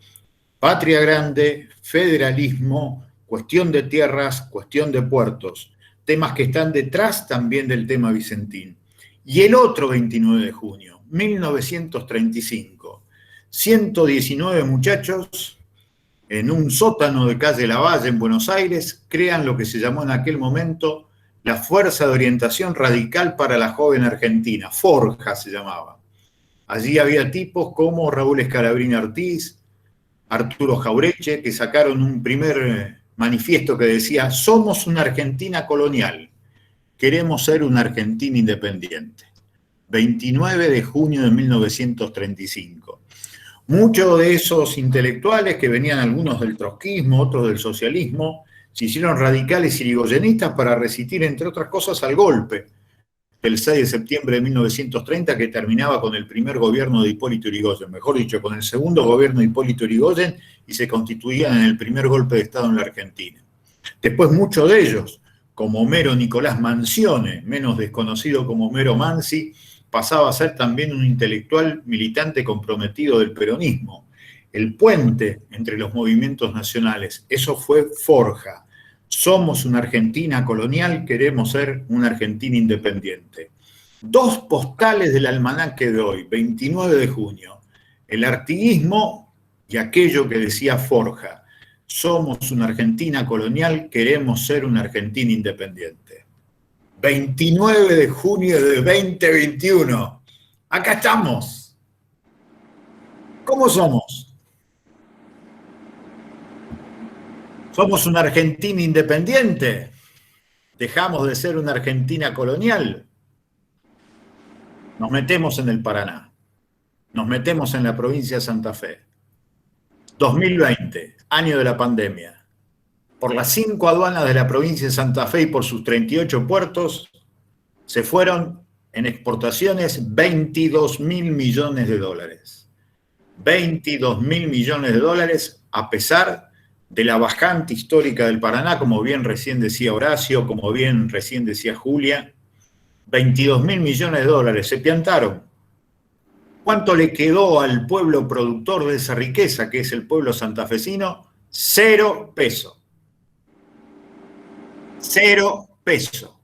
Patria grande, federalismo, cuestión de tierras, cuestión de puertos, temas que están detrás también del tema Vicentín. Y el otro 29 de junio, 1935, 119 muchachos en un sótano de calle Lavalle en Buenos Aires crean lo que se llamó en aquel momento la Fuerza de Orientación Radical para la Joven Argentina, Forja se llamaba. Allí había tipos como Raúl Scalabrini Ortiz, Arturo Jaureche, que sacaron un primer manifiesto que decía: somos una Argentina colonial, queremos ser una Argentina independiente. 29 de junio de 1935. Muchos de esos intelectuales, que venían algunos del trotskismo, otros del socialismo, se hicieron radicales y irigoyenistas para resistir, entre otras cosas, al golpe del 6 de septiembre de 1930, que terminaba con el primer gobierno de Hipólito Yrigoyen, mejor dicho, con el segundo gobierno de Hipólito Yrigoyen, y se constituían en el primer golpe de Estado en la Argentina. Después muchos de ellos, como Homero Nicolás Mancione, menos desconocido como Homero Mansi, pasaba a ser también un intelectual militante comprometido del peronismo. El puente entre los movimientos nacionales, eso fue Forja. Somos una Argentina colonial, queremos ser una Argentina independiente. 2 postales del almanaque de hoy, 29 de junio. El artiguismo y aquello que decía Forja. Somos una Argentina colonial, queremos ser una Argentina independiente. 29 de junio de 2021. Acá estamos. ¿Cómo somos? ¿Somos una Argentina independiente? ¿Dejamos de ser una Argentina colonial? Nos metemos en el Paraná. Nos metemos en la provincia de Santa Fe. 2020, año de la pandemia. Por las 5 aduanas de la provincia de Santa Fe y por sus 38 puertos, se fueron en exportaciones 22.000 millones de dólares. 22.000 millones de dólares, a pesar de la bajante histórica del Paraná, como bien recién decía Horacio, como bien recién decía Julia. 22.000 millones de dólares se piantaron. ¿Cuánto le quedó al pueblo productor de esa riqueza, que es el pueblo santafesino? 0 pesos. 0 pesos.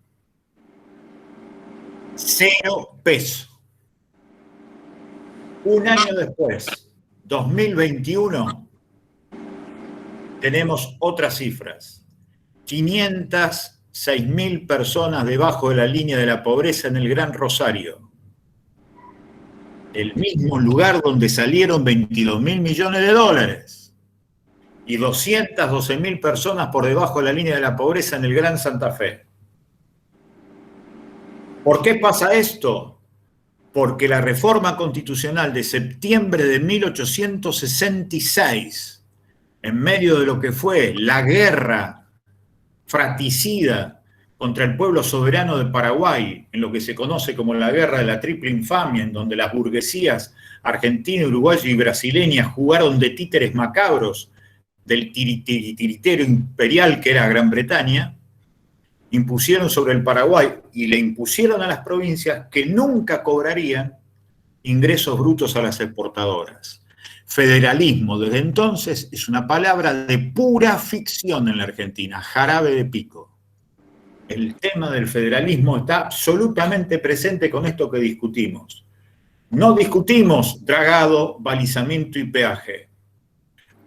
0 pesos. Un año después, 2021, tenemos otras cifras. 506.000 personas debajo de la línea de la pobreza en el Gran Rosario. El mismo lugar donde salieron 22.000 millones de dólares. Y 212.000 personas por debajo de la línea de la pobreza en el Gran Santa Fe. ¿Por qué pasa esto? Porque la reforma constitucional de septiembre de 1866, en medio de lo que fue la guerra fratricida contra el pueblo soberano de Paraguay, en lo que se conoce como la guerra de la triple infamia, en donde las burguesías argentina, uruguaya y brasileña jugaron de títeres macabros del tiritero imperial que era Gran Bretaña, impusieron sobre el Paraguay y le impusieron a las provincias que nunca cobrarían ingresos brutos a las exportadoras. Federalismo, desde entonces, es una palabra de pura ficción en la Argentina, jarabe de pico. El tema del federalismo está absolutamente presente con esto que discutimos. No discutimos dragado, balizamiento y peaje.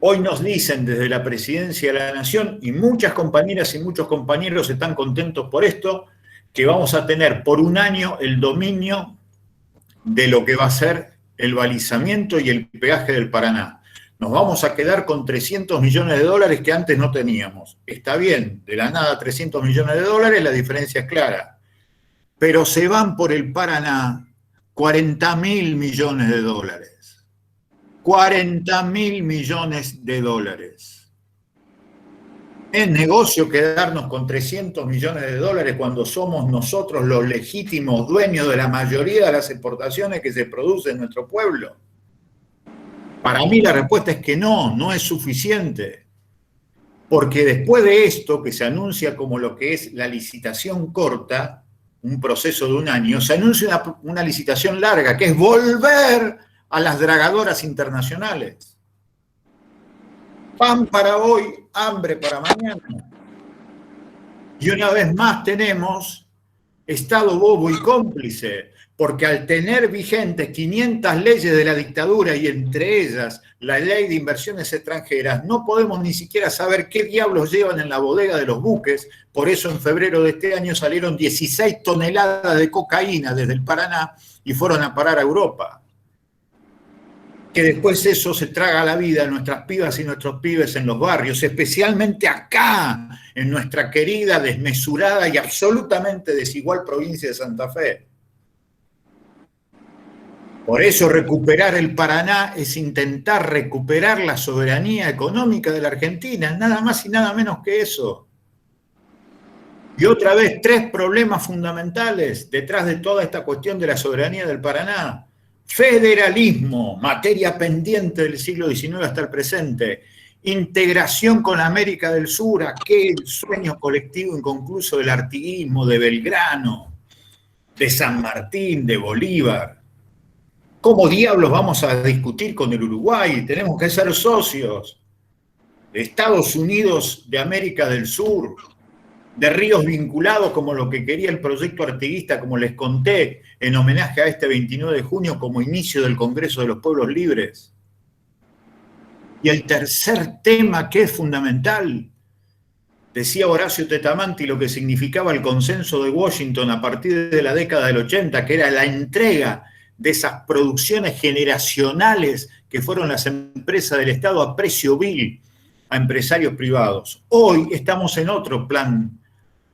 Hoy nos dicen desde la Presidencia de la Nación, y muchas compañeras y muchos compañeros están contentos por esto, que vamos a tener por un año el dominio de lo que va a ser el balizamiento y el peaje del Paraná. Nos vamos a quedar con 300 millones de dólares que antes no teníamos. Está bien, de la nada 300 millones de dólares, la diferencia es clara. Pero se van por el Paraná 40.000 millones de dólares. 40.000 millones de dólares. ¿Es negocio quedarnos con 300 millones de dólares cuando somos nosotros los legítimos dueños de la mayoría de las exportaciones que se producen en nuestro pueblo? Para mí la respuesta es que no es suficiente. Porque después de esto, que se anuncia como lo que es la licitación corta, un proceso de un año, se anuncia una licitación larga, que es volver a las dragadoras internacionales. Pan para hoy, hambre para mañana. Y una vez más tenemos Estado bobo y cómplice, porque al tener vigentes 500 leyes de la dictadura y entre ellas la ley de inversiones extranjeras, no podemos ni siquiera saber qué diablos llevan en la bodega de los buques. Por eso en febrero de este año salieron 16 toneladas de cocaína desde el Paraná y fueron a parar a Europa. Que después eso se traga la vida a nuestras pibas y nuestros pibes en los barrios, especialmente acá, en nuestra querida, desmesurada y absolutamente desigual provincia de Santa Fe. Por eso recuperar el Paraná es intentar recuperar la soberanía económica de la Argentina, nada más y nada menos que eso. Y otra vez, 3 problemas fundamentales detrás de toda esta cuestión de la soberanía del Paraná. Federalismo, materia pendiente del siglo XIX hasta el presente. Integración con América del Sur, aquel sueño colectivo inconcluso del artiguismo, de Belgrano, de San Martín, de Bolívar. ¿Cómo diablos vamos a discutir con el Uruguay? Tenemos que ser socios de Estados Unidos de América del Sur, de ríos vinculados como lo que quería el proyecto artiguista, como les conté, en homenaje a este 29 de junio como inicio del Congreso de los Pueblos Libres. Y el tercer tema que es fundamental, decía Horacio Tetamanti lo que significaba el consenso de Washington a partir de la década del 80, que era la entrega de esas producciones generacionales que fueron las empresas del Estado a precio vil a empresarios privados. Hoy estamos en otro plan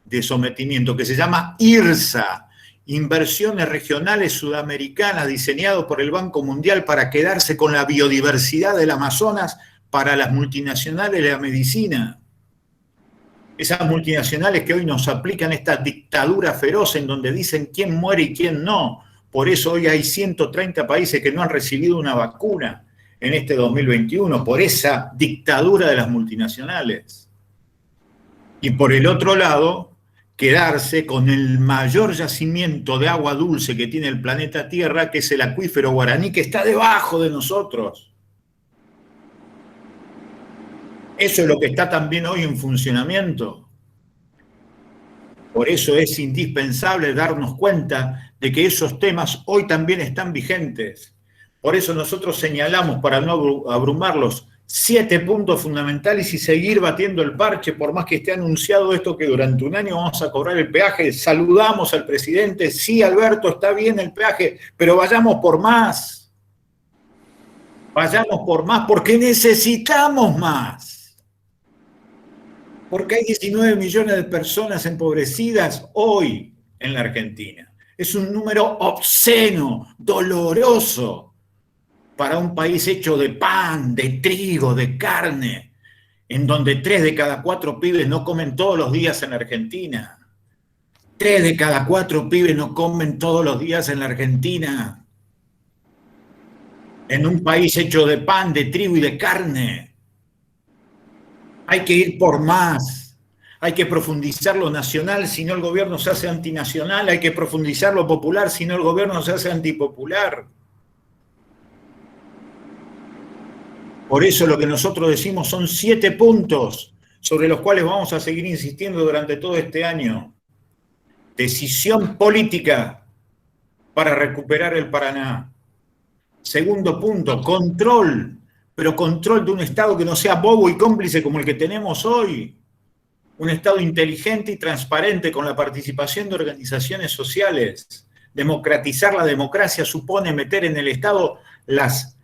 de sometimiento que se llama IRSA, Inversiones Regionales Sudamericanas, diseñado por el Banco Mundial para quedarse con la biodiversidad del Amazonas para las multinacionales de la medicina. Esas multinacionales que hoy nos aplican esta dictadura feroz en donde dicen quién muere y quién no. Por eso hoy hay 130 países que no han recibido una vacuna en este 2021, por esa dictadura de las multinacionales. Y por el otro lado, quedarse con el mayor yacimiento de agua dulce que tiene el planeta Tierra, que es el acuífero Guaraní, que está debajo de nosotros. Eso es lo que está también hoy en funcionamiento. Por eso es indispensable darnos cuenta de que esos temas hoy también están vigentes. Por eso nosotros señalamos, para no abrumarlos, 7 puntos fundamentales y seguir batiendo el parche, por más que esté anunciado esto que durante un año vamos a cobrar el peaje. Saludamos al presidente, sí, Alberto, está bien el peaje, pero vayamos por más. Vayamos por más, porque necesitamos más. Porque hay 19 millones de personas empobrecidas hoy en la Argentina. Es un número obsceno, doloroso, para un país hecho de pan, de trigo, de carne, en donde 3 de cada 4 pibes no comen todos los días en Argentina. 3 de cada 4 pibes no comen todos los días en la Argentina. En un país hecho de pan, de trigo y de carne. Hay que ir por más. Hay que profundizar lo nacional, si no el gobierno se hace antinacional. Hay que profundizar lo popular, si no el gobierno se hace antipopular. Por eso lo que nosotros decimos son 7 puntos sobre los cuales vamos a seguir insistiendo durante todo este año. Decisión política para recuperar el Paraná. Segundo punto, control, pero control de un Estado que no sea bobo y cómplice como el que tenemos hoy. Un Estado inteligente y transparente con la participación de organizaciones sociales. Democratizar la democracia supone meter en el Estado las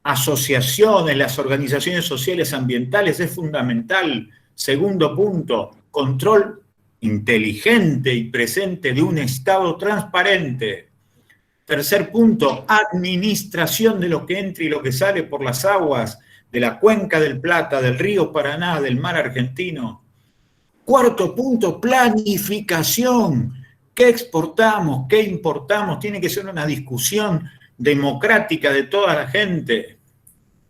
asociaciones, las organizaciones sociales ambientales, es fundamental. Segundo punto, control inteligente y presente de un Estado transparente. Tercer punto, administración de lo que entra y lo que sale por las aguas de la cuenca del Plata, del río Paraná, del mar argentino. Cuarto punto, planificación. ¿Qué exportamos? ¿Qué importamos? Tiene que ser una discusión democrática de toda la gente.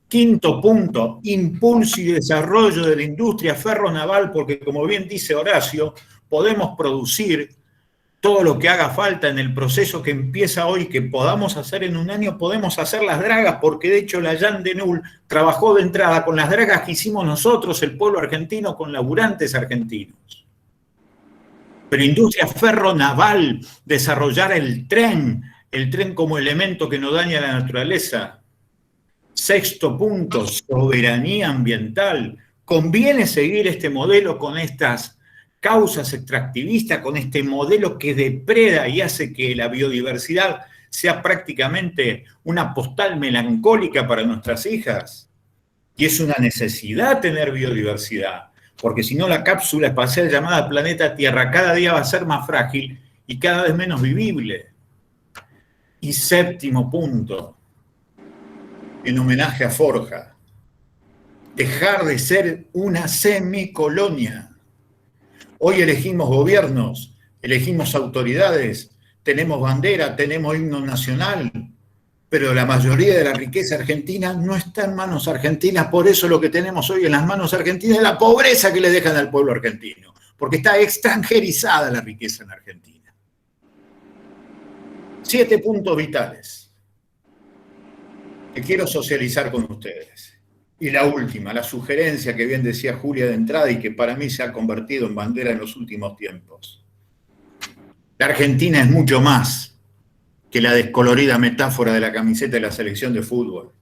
Quinto punto, impulso y desarrollo de la industria ferronaval, porque como bien dice Horacio, podemos producir todo lo que haga falta en el proceso que empieza hoy, que podamos hacer en un año, podemos hacer las dragas, porque de hecho la Jan de Null trabajó de entrada con las dragas que hicimos nosotros, el pueblo argentino, con laburantes argentinos. Pero industria ferronaval, desarrollar el tren como elemento que no daña a la naturaleza. Sexto punto, soberanía ambiental. ¿Conviene seguir este modelo con estas causas extractivistas, con este modelo que depreda y hace que la biodiversidad sea prácticamente una postal melancólica para nuestras hijas? Y es una necesidad tener biodiversidad, porque si no la cápsula espacial llamada planeta Tierra cada día va a ser más frágil y cada vez menos vivible. Y séptimo punto, en homenaje a Forja, dejar de ser una semicolonia. Hoy elegimos gobiernos, elegimos autoridades, tenemos bandera, tenemos himno nacional, pero la mayoría de la riqueza argentina no está en manos argentinas. Por eso lo que tenemos hoy en las manos argentinas es la pobreza que le dejan al pueblo argentino, porque está extranjerizada la riqueza en Argentina. 7 puntos vitales que quiero socializar con ustedes. Y la última, la sugerencia que bien decía Julia de entrada y que para mí se ha convertido en bandera en los últimos tiempos. La Argentina es mucho más que la descolorida metáfora de la camiseta de la selección de fútbol.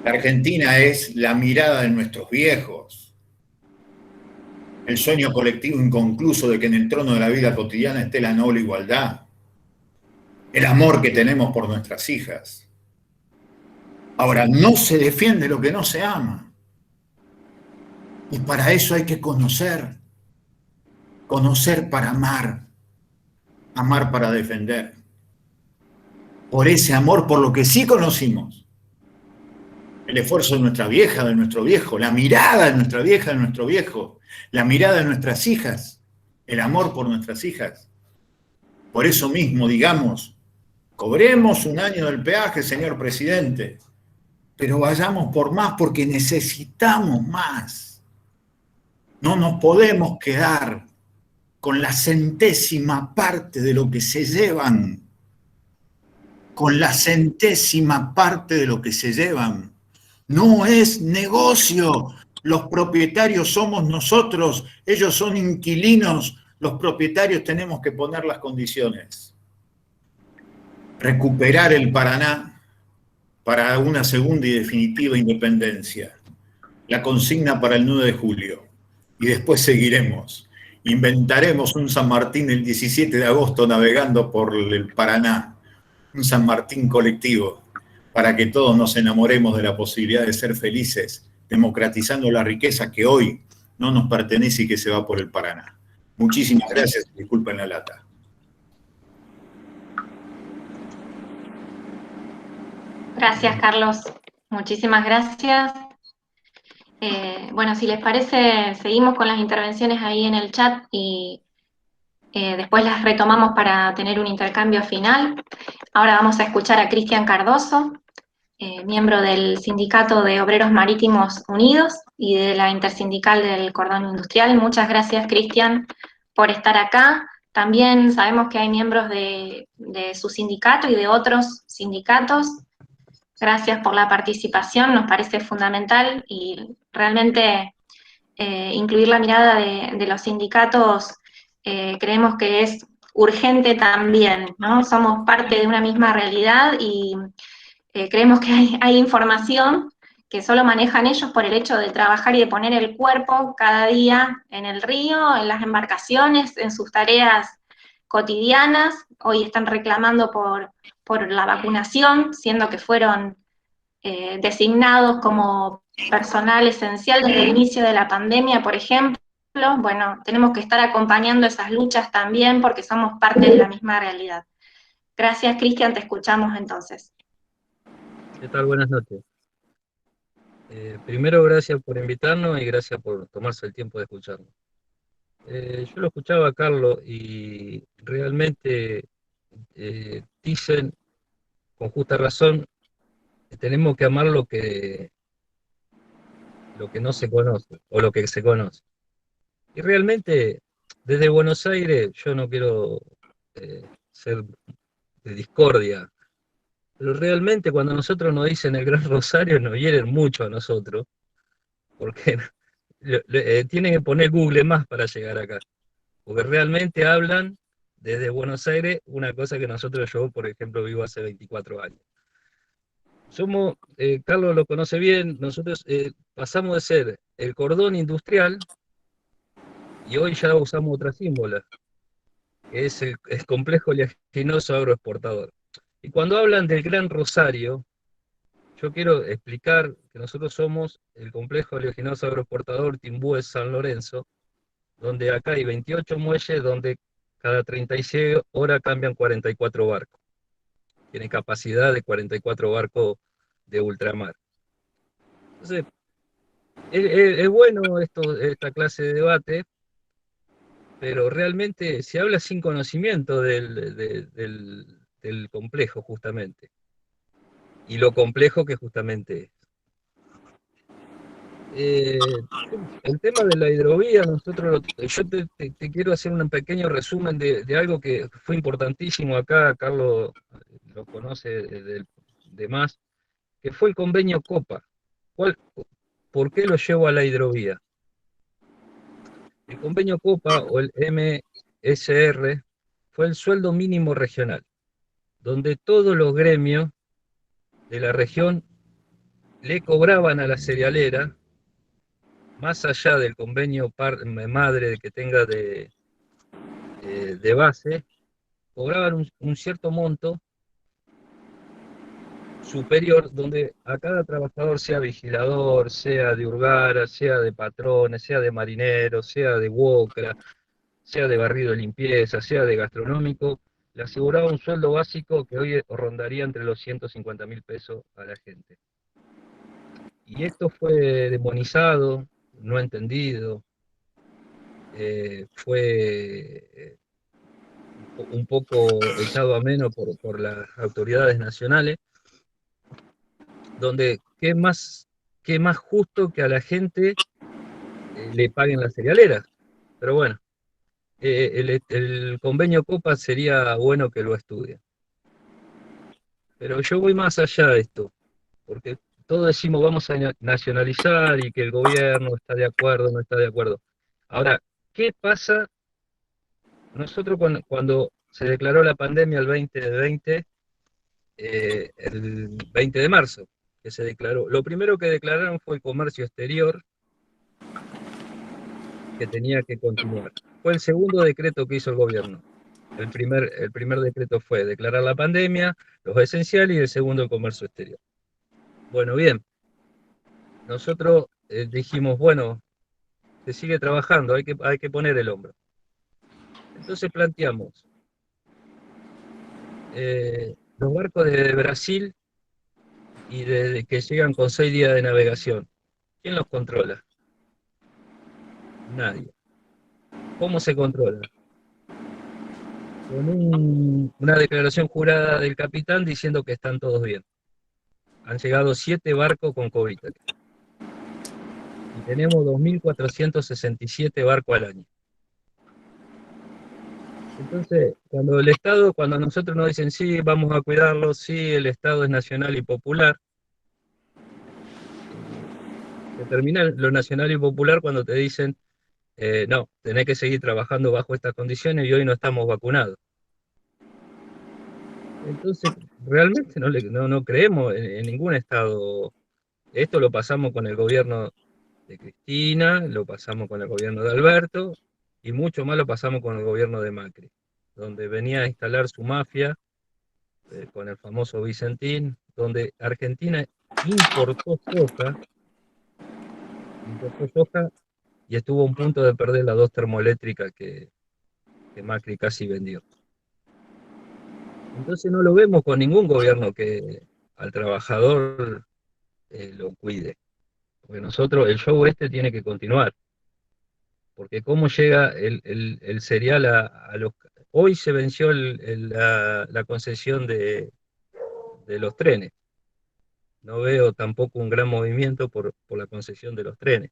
La Argentina es la mirada de nuestros viejos, el sueño colectivo inconcluso de que en el trono de la vida cotidiana esté la noble igualdad, el amor que tenemos por nuestras hijas. Ahora, no se defiende lo que no se ama. Y para eso hay que conocer. Conocer para amar. Amar para defender. Por ese amor, por lo que sí conocimos. El esfuerzo de nuestra vieja, de nuestro viejo, la mirada de nuestra vieja, de nuestro viejo, la mirada de nuestras hijas, el amor por nuestras hijas. Por eso mismo, digamos, cobremos un año del peaje, señor presidente, pero vayamos por más porque necesitamos más. No nos podemos quedar con la centésima parte de lo que se llevan. Con la centésima parte de lo que se llevan. No es negocio. Los propietarios somos nosotros. Ellos son inquilinos. Los propietarios tenemos que poner las condiciones. Recuperar el Paraná para una segunda y definitiva independencia. La consigna para el 9 de julio. Y después seguiremos. Inventaremos un San Martín el 17 de agosto navegando por el Paraná. Un San Martín colectivo, para que todos nos enamoremos de la posibilidad de ser felices, democratizando la riqueza que hoy no nos pertenece y que se va por el Paraná. Muchísimas gracias, disculpen la lata. Gracias, Carlos. Muchísimas gracias. Bueno, si les parece, seguimos con las intervenciones ahí en el chat y después las retomamos para tener un intercambio final. Ahora vamos a escuchar a Cristian Cardoso, miembro del Sindicato de Obreros Marítimos Unidos y de la Intersindical del Cordón Industrial. Muchas gracias, Cristian, por estar acá. También sabemos que hay miembros de su sindicato y de otros sindicatos. Gracias por la participación, nos parece fundamental y realmente incluir la mirada de los sindicatos creemos que es urgente también, ¿no? Somos parte de una misma realidad y creemos que hay información que solo manejan ellos por el hecho de trabajar y de poner el cuerpo cada día en el río, en las embarcaciones, en sus tareas cotidianas. Hoy están reclamando por la vacunación, siendo que fueron designados como personal esencial desde el inicio de la pandemia, por ejemplo. Bueno, tenemos que estar acompañando esas luchas también porque somos parte de la misma realidad. Gracias, Cristian, te escuchamos entonces. ¿Qué tal? Buenas noches. Primero, gracias por invitarnos y gracias por tomarse el tiempo de escucharnos. Yo lo escuchaba a Carlos y realmente dicen con justa razón que tenemos que amar lo que no se conoce o lo que se conoce. Y realmente desde Buenos Aires yo no quiero ser de discordia, pero realmente cuando nosotros nos dicen el Gran Rosario nos hieren mucho a nosotros, porque tienen que poner Google más para llegar acá, porque realmente hablan desde Buenos Aires una cosa que yo, por ejemplo, vivo hace 24 años. Carlos lo conoce bien, nosotros pasamos de ser el cordón industrial y hoy ya usamos otra símbola, que es el complejo oleaginoso agroexportador. Y cuando hablan del Gran Rosario, yo quiero explicar que nosotros somos el complejo oleaginoso agroexportador Timbúes San Lorenzo, donde acá hay 28 muelles, donde cada 36 horas cambian 44 barcos. Tiene capacidad de 44 barcos de ultramar. Entonces, es bueno esta clase de debate, pero realmente se habla sin conocimiento del complejo, justamente, y lo complejo que justamente es. El tema de la hidrovía, yo te quiero hacer un pequeño resumen de algo que fue importantísimo acá, Carlos lo conoce de más, que fue el convenio Copa. ¿Por qué lo llevo a la hidrovía? El convenio Copa o el MSR fue el sueldo mínimo regional, donde todos los gremios de la región le cobraban a la cerealera, más allá del convenio madre que tenga de base, cobraban un cierto monto superior, donde a cada trabajador, sea vigilador, sea de Urgara, sea de patrones, sea de marineros, sea de Wocra, sea de barrido de limpieza, sea de gastronómico, le aseguraba un sueldo básico que hoy rondaría entre los 150.000 pesos a la gente. Y esto fue demonizado, no entendido, fue un poco echado a menos por las autoridades nacionales, donde qué más justo que a la gente le paguen las cerealeras. Pero bueno, el convenio Copa sería bueno que lo estudien. Pero yo voy más allá de esto, porque todos decimos vamos a nacionalizar y que el gobierno está de acuerdo, no está de acuerdo. Ahora, ¿qué pasa? Nosotros cuando se declaró la pandemia el 2020, el 20 de marzo, que se declaró. Lo primero que declararon fue el comercio exterior, que tenía que continuar. Fue el segundo decreto que hizo el gobierno. El primer decreto fue declarar la pandemia, los esenciales, y el segundo el comercio exterior. Bueno, bien, nosotros dijimos, bueno, se sigue trabajando, hay que poner el hombro. Entonces planteamos, los barcos de Brasil y que llegan con 6 días de navegación, ¿quién los controla? Nadie. ¿Cómo se controla? Con una declaración jurada del capitán diciendo que están todos bien. Han llegado 7 barcos con COVID y tenemos 2.467 barcos al año. Entonces, cuando a nosotros nos dicen, sí, vamos a cuidarlo, sí, el Estado es nacional y popular, se termina lo nacional y popular cuando te dicen, no, tenés que seguir trabajando bajo estas condiciones y hoy no estamos vacunados. Entonces, realmente no creemos en ningún Estado. Esto lo pasamos con el gobierno de Cristina, lo pasamos con el gobierno de Alberto, y mucho más lo pasamos con el gobierno de Macri, donde venía a instalar su mafia con el famoso Vicentín, donde Argentina importó soja y estuvo a un punto de perder las 2 termoeléctricas que Macri casi vendió. Entonces no lo vemos con ningún gobierno que al trabajador lo cuide, porque el show este tiene que continuar, porque cómo llega el cereal a los... Hoy se venció la concesión de los trenes. No veo tampoco un gran movimiento por la concesión de los trenes.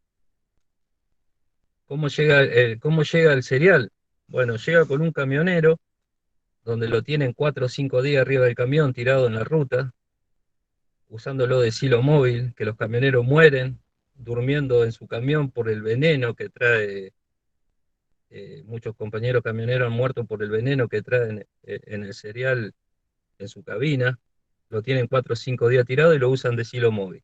¿Cómo llega el cereal? Bueno, llega con un camionero, donde lo tienen 4 o 5 días arriba del camión, tirado en la ruta, usándolo de silo móvil, que los camioneros mueren durmiendo en su camión por el veneno que trae. Muchos compañeros camioneros han muerto por el veneno que traen en el cereal en su cabina. Lo tienen 4 o 5 días tirado y lo usan de silo móvil,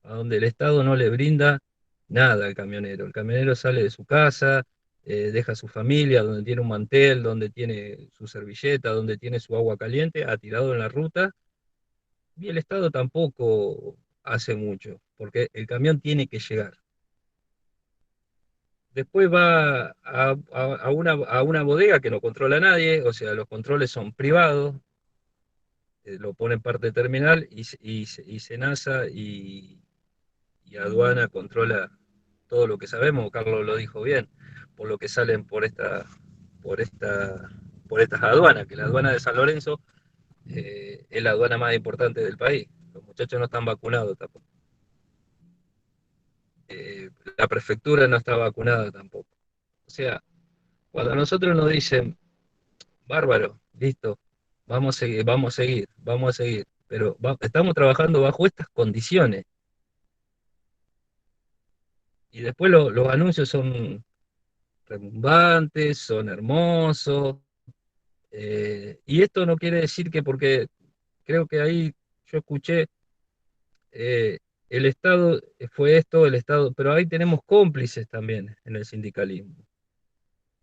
a donde el Estado no le brinda nada al camionero. El camionero sale de su casa, deja a su familia, donde tiene un mantel, donde tiene su servilleta, donde tiene su agua caliente, ha tirado en la ruta, y el Estado tampoco hace mucho, porque el camión tiene que llegar. Después va a una bodega que no controla nadie, o sea, los controles son privados, lo pone en parte terminal, y SENASA y aduana controla todo lo que sabemos. Carlos lo dijo bien, por lo que salen por esta, por estas aduanas, que la aduana de San Lorenzo es la aduana más importante del país. Los muchachos no están vacunados tampoco. La prefectura no está vacunada tampoco. O sea, cuando a nosotros nos dicen, bárbaro, listo, vamos a seguir, vamos a seguir, vamos a seguir, pero estamos trabajando bajo estas condiciones. Y después los anuncios son rebumbantes, son hermosos, y esto no quiere decir que, porque creo que ahí yo escuché, el Estado fue esto, el Estado, pero ahí tenemos cómplices también en el sindicalismo,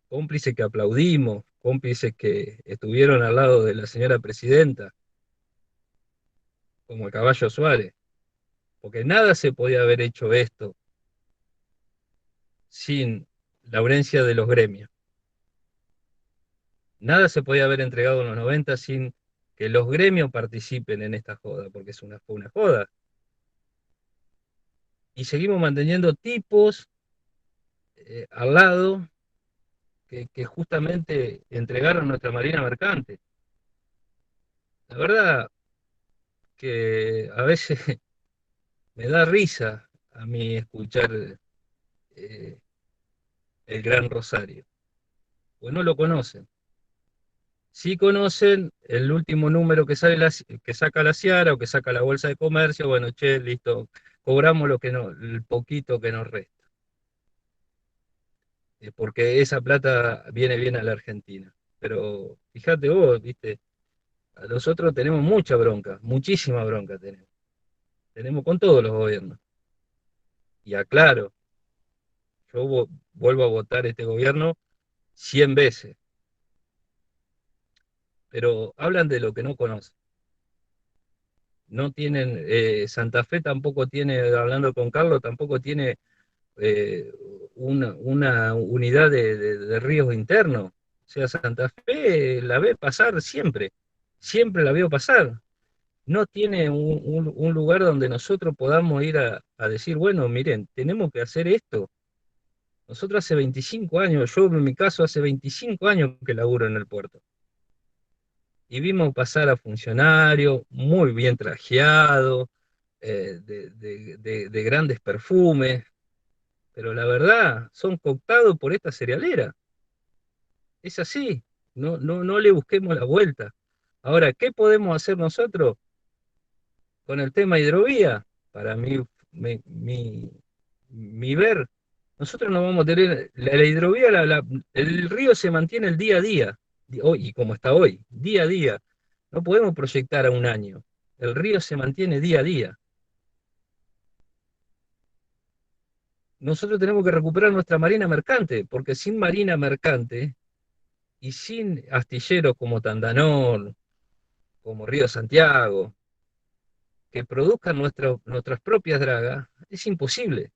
cómplices que aplaudimos, cómplices que estuvieron al lado de la señora presidenta, como el Caballo Suárez, porque nada se podía haber hecho esto sin la aurencia de los gremios. Nada se podía haber entregado en los 90 sin que los gremios participen en esta joda, porque fue una joda. Y seguimos manteniendo tipos al lado que justamente entregaron nuestra marina mercante. La verdad que a veces me da risa a mí escuchar eh, el Gran Rosario, pues no lo conocen. Sí conocen el último número que saca la Ciara o que saca la Bolsa de Comercio. Bueno, che, listo, cobramos el poquito que nos resta, porque esa plata viene bien a la Argentina. Pero fíjate vos, viste, Nosotros tenemos mucha bronca, muchísima bronca tenemos. Tenemos con todos los gobiernos. Y aclaro, yo vuelvo a votar este gobierno 100 veces. Pero hablan de lo que no conocen. No tienen, Santa Fe tampoco tiene, hablando con Carlos, tampoco tiene una unidad de ríos internos. O sea, Santa Fe la ve pasar siempre, siempre la veo pasar. No tiene un lugar donde nosotros podamos ir a decir, bueno, miren, tenemos que hacer esto. Nosotros hace 25 años, yo en mi caso hace 25 años que laburo en el puerto. Y vimos pasar a funcionarios muy bien trajeados, de grandes perfumes, pero la verdad, son cooptados por esta cerealera. Es así, no le busquemos la vuelta. Ahora, ¿qué podemos hacer nosotros con el tema hidrovía? Para mi ver, nosotros no vamos a tener, la hidrovía, el río se mantiene el día a día, hoy, y como está hoy, día a día. No podemos proyectar a un año. El río se mantiene día a día. Nosotros tenemos que recuperar nuestra marina mercante, porque sin marina mercante y sin astilleros como Tandanor, como Río Santiago, que produzcan nuestras propias dragas, es imposible.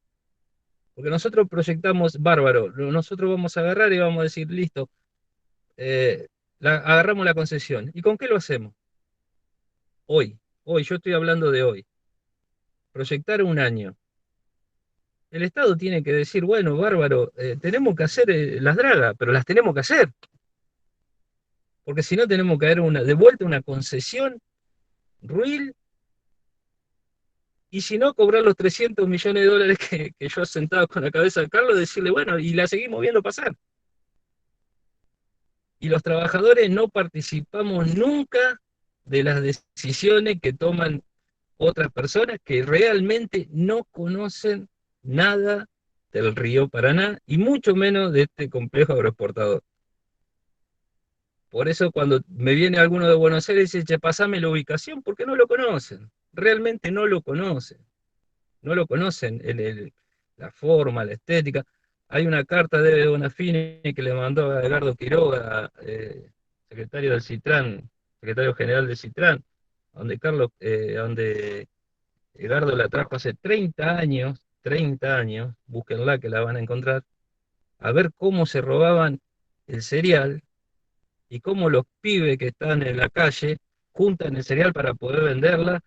Porque nosotros proyectamos bárbaro, nosotros vamos a agarrar y vamos a decir, listo, agarramos la concesión. ¿Y con qué lo hacemos? Hoy, yo estoy hablando de hoy. Proyectar un año. El Estado tiene que decir, bueno, bárbaro, tenemos que hacer las dragas, pero las tenemos que hacer. Porque si no tenemos que dar de vuelta una concesión ruil, y si no, cobrar los 300 millones de dólares que yo sentado con la cabeza de Carlos, decirle, bueno, y la seguimos viendo pasar. Y los trabajadores no participamos nunca de las decisiones que toman otras personas que realmente no conocen nada del río Paraná y mucho menos de este complejo agroexportador. Por eso cuando me viene alguno de Buenos Aires y dice, che, pasame la ubicación, porque no lo conocen, realmente no lo conocen, no lo conocen, la forma, la estética. Hay una carta de Bonafini que le mandó a Edgardo Quiroga, secretario del Citran, secretario general del Citran, donde Edgardo la trajo hace 30 años, búsquenla que la van a encontrar, a ver cómo se robaban el cereal y cómo los pibes que están en la calle juntan el cereal para poder venderla,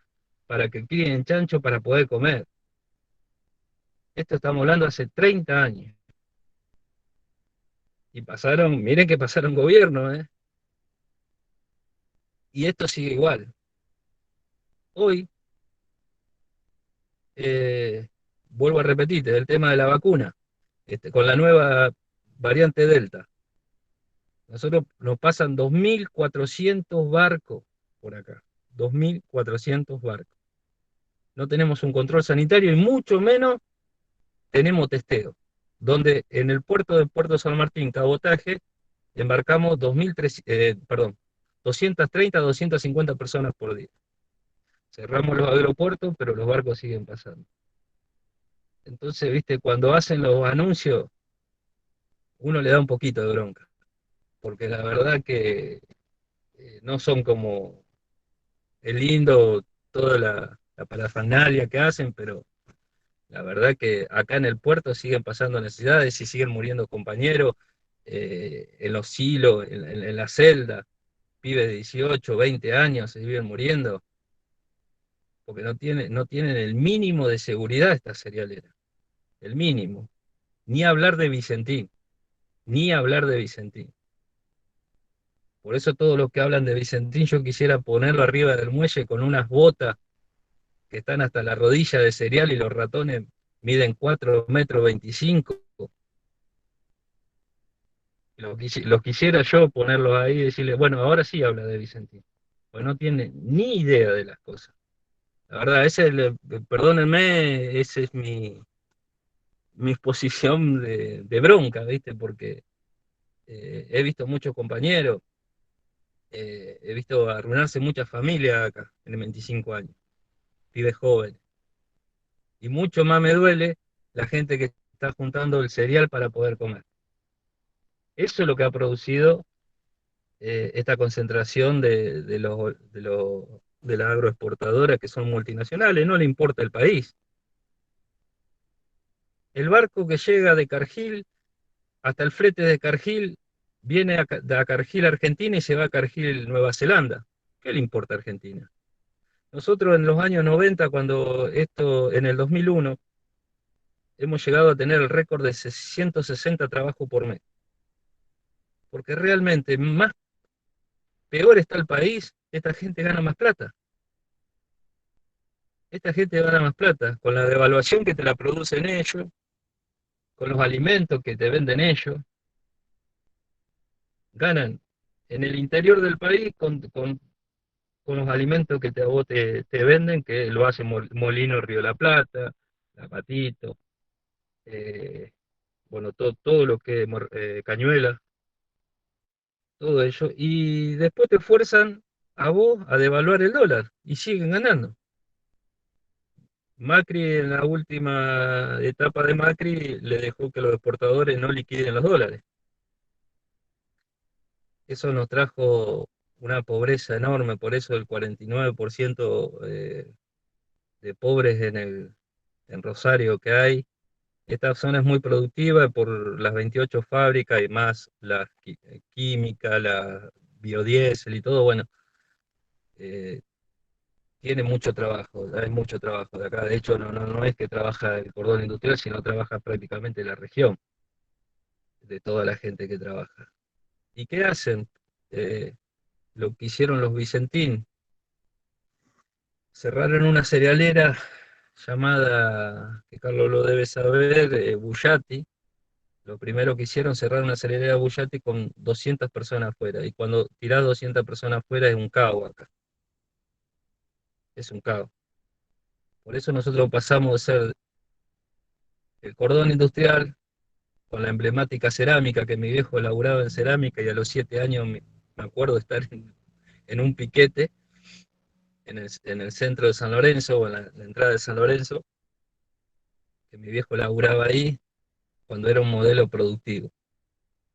para que críen chancho, para poder comer. Esto estamos hablando hace 30 años. Y miren que pasaron gobiernos, ¿eh? Y esto sigue igual. Hoy, vuelvo a repetirte, del tema de la vacuna, con la nueva variante Delta. Nosotros nos pasan 2.400 barcos por acá, 2.400 barcos. No tenemos un control sanitario y mucho menos tenemos testeo, donde en el puerto de Puerto San Martín, cabotaje, embarcamos 230, 250 personas por día. Cerramos los aeropuertos, pero los barcos siguen pasando. Entonces, viste, cuando hacen los anuncios, uno le da un poquito de bronca, porque la verdad que no son como el lindo, toda la parafernalia que hacen, pero la verdad que acá en el puerto siguen pasando necesidades y siguen muriendo compañeros en los silos, en la celda, pibes de 18, 20 años se viven muriendo, porque no tienen el mínimo de seguridad esta cerealera, el mínimo. Ni hablar de Vicentín, ni hablar de Vicentín. Por eso todos los que hablan de Vicentín yo quisiera ponerlo arriba del muelle con unas botas que están hasta la rodilla de cereal y los ratones miden 4,25 metros. Lo quisiera yo ponerlos ahí y decirle, bueno, ahora sí habla de Vicentín, pues no tiene ni idea de las cosas. La verdad, perdónenme, esa es mi exposición de bronca, ¿viste? Porque he visto muchos compañeros he visto arruinarse muchas familias acá, en 25 años, pibes jóvenes. Y mucho más me duele la gente que está juntando el cereal para poder comer. Eso es lo que ha producido esta concentración de las agroexportadoras que son multinacionales, no le importa el país. El barco que llega de Cargill hasta el flete de Cargill viene a Cargill, Argentina, y se va a Cargill, Nueva Zelanda. ¿Qué le importa a Argentina? Nosotros en los años 90, en el 2001, hemos llegado a tener el récord de 160 trabajos por mes. Porque realmente más peor está el país, esta gente gana más plata. Esta gente gana más plata con la devaluación que te la producen ellos, con los alimentos que te venden ellos. Ganan en el interior del país con los alimentos que a vos te venden, que lo hace Molino Río de la Plata, La Patito, bueno, todo lo que es Cañuela, todo ello, y después te fuerzan a vos a devaluar el dólar, y siguen ganando. Macri, en la última etapa de Macri, le dejó que los exportadores no liquiden los dólares. Eso nos trajo una pobreza enorme, por eso el 49% de pobres en Rosario que hay. Esta zona es muy productiva por las 28 fábricas y más la química, la biodiesel y todo. Bueno, eh, tiene mucho trabajo, hay mucho trabajo de acá. De hecho, no es que trabaja el cordón industrial, sino trabaja prácticamente la región, de toda la gente que trabaja. ¿Y qué hacen? Eh, lo que hicieron los Vicentín, cerraron una cerealera llamada, que Carlos lo debe saber, Bullati. Lo primero que hicieron, cerrar una cerealera Bullati con 200 personas afuera. Y cuando tirás 200 personas afuera es un caos acá. Es un caos. Por eso nosotros pasamos de ser el cordón industrial con la emblemática cerámica, que mi viejo laburaba en cerámica, y a los 7 años me acuerdo de estar en un piquete en el centro de San Lorenzo, o en la entrada de San Lorenzo, que mi viejo laburaba ahí cuando era un modelo productivo.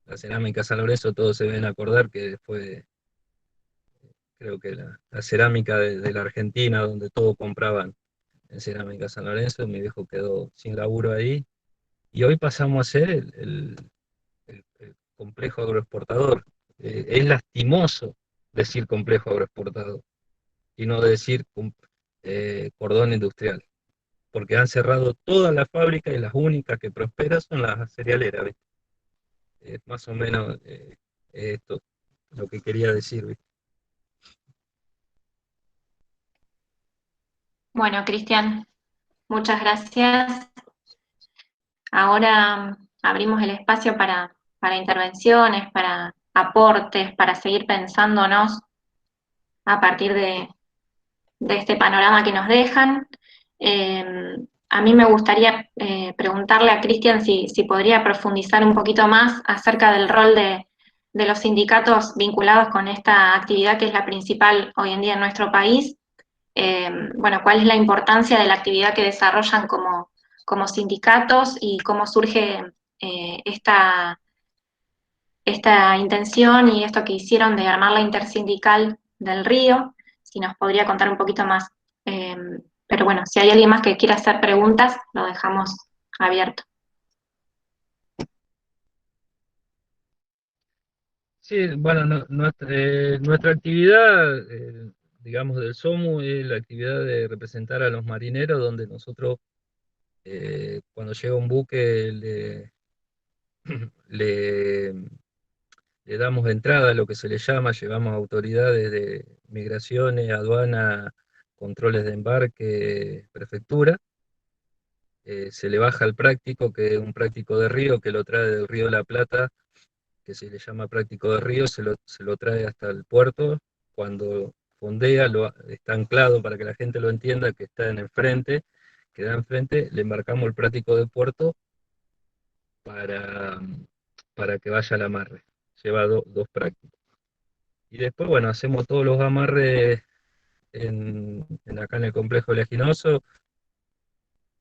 La cerámica San Lorenzo, todos se deben acordar que fue, creo que la cerámica de la Argentina, donde todos compraban en cerámica San Lorenzo. Mi viejo quedó sin laburo ahí, y hoy pasamos a ser el complejo agroexportador. Es lastimoso decir complejo agroexportador y no decir cordón industrial, porque han cerrado todas las fábricas y las únicas que prosperan son las cerealeras, ¿viste? Más o menos esto lo que quería decir, ¿viste? Bueno, Cristian, muchas gracias. Ahora abrimos el espacio para intervenciones, para aportes, para seguir pensándonos a partir de este panorama que nos dejan. A mí me gustaría preguntarle a Cristian si podría profundizar un poquito más acerca del rol de los sindicatos vinculados con esta actividad que es la principal hoy en día en nuestro país. Bueno, cuál es la importancia de la actividad que desarrollan como sindicatos y cómo surge esta intención y esto que hicieron de armar la intersindical del Río, si nos podría contar un poquito más. Pero bueno, si hay alguien más que quiera hacer preguntas, lo dejamos abierto. Sí, bueno, nuestra actividad, digamos, del SOMU es la actividad de representar a los marineros, donde nosotros, cuando llega un buque, le, le damos entrada a lo que se le llama, llevamos autoridades de migraciones, aduana, controles de embarque, prefectura. Se le baja al práctico, que es un práctico de río, que lo trae del Río de la Plata, que se le llama práctico de río, se lo trae hasta el puerto. Cuando fondea, está anclado para que la gente lo entienda, que está en el frente, queda enfrente, le embarcamos el práctico de puerto para que vaya al amarre. Lleva dos prácticos. Y después, bueno, hacemos todos los amarres acá en el complejo oleaginoso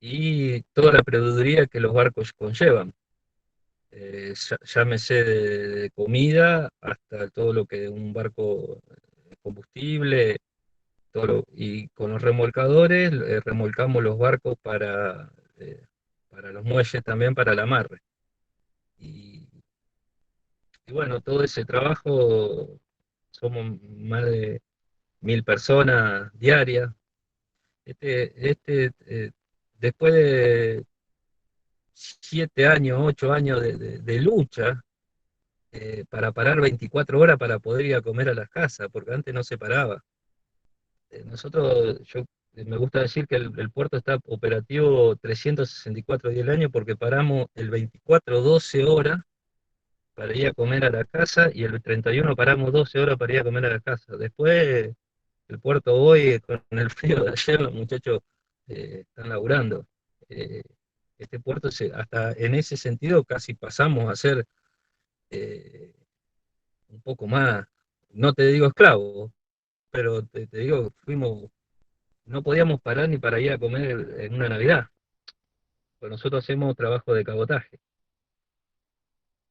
y toda la proveeduría que los barcos conllevan. Llámese de comida hasta todo lo que un barco, combustible, y con los remolcadores remolcamos los barcos para los muelles también, para el amarre. Y, y bueno, todo ese trabajo, somos más de 1000 personas diarias. Después de 7 años, 8 años de lucha, para parar 24 horas para poder ir a comer a las casas, porque antes no se paraba. Me gusta decir que el puerto está operativo 364 días al año porque paramos el 24 12 horas para ir a comer a la casa y el 31 paramos 12 horas para ir a comer a la casa. Después, el puerto hoy, con el frío de ayer, los muchachos están laburando. Eh, este puerto, hasta en ese sentido, casi pasamos a ser eh, un poco más, no te digo esclavos, pero te digo, no podíamos parar ni para ir a comer en una Navidad, pues nosotros hacemos trabajo de cabotaje.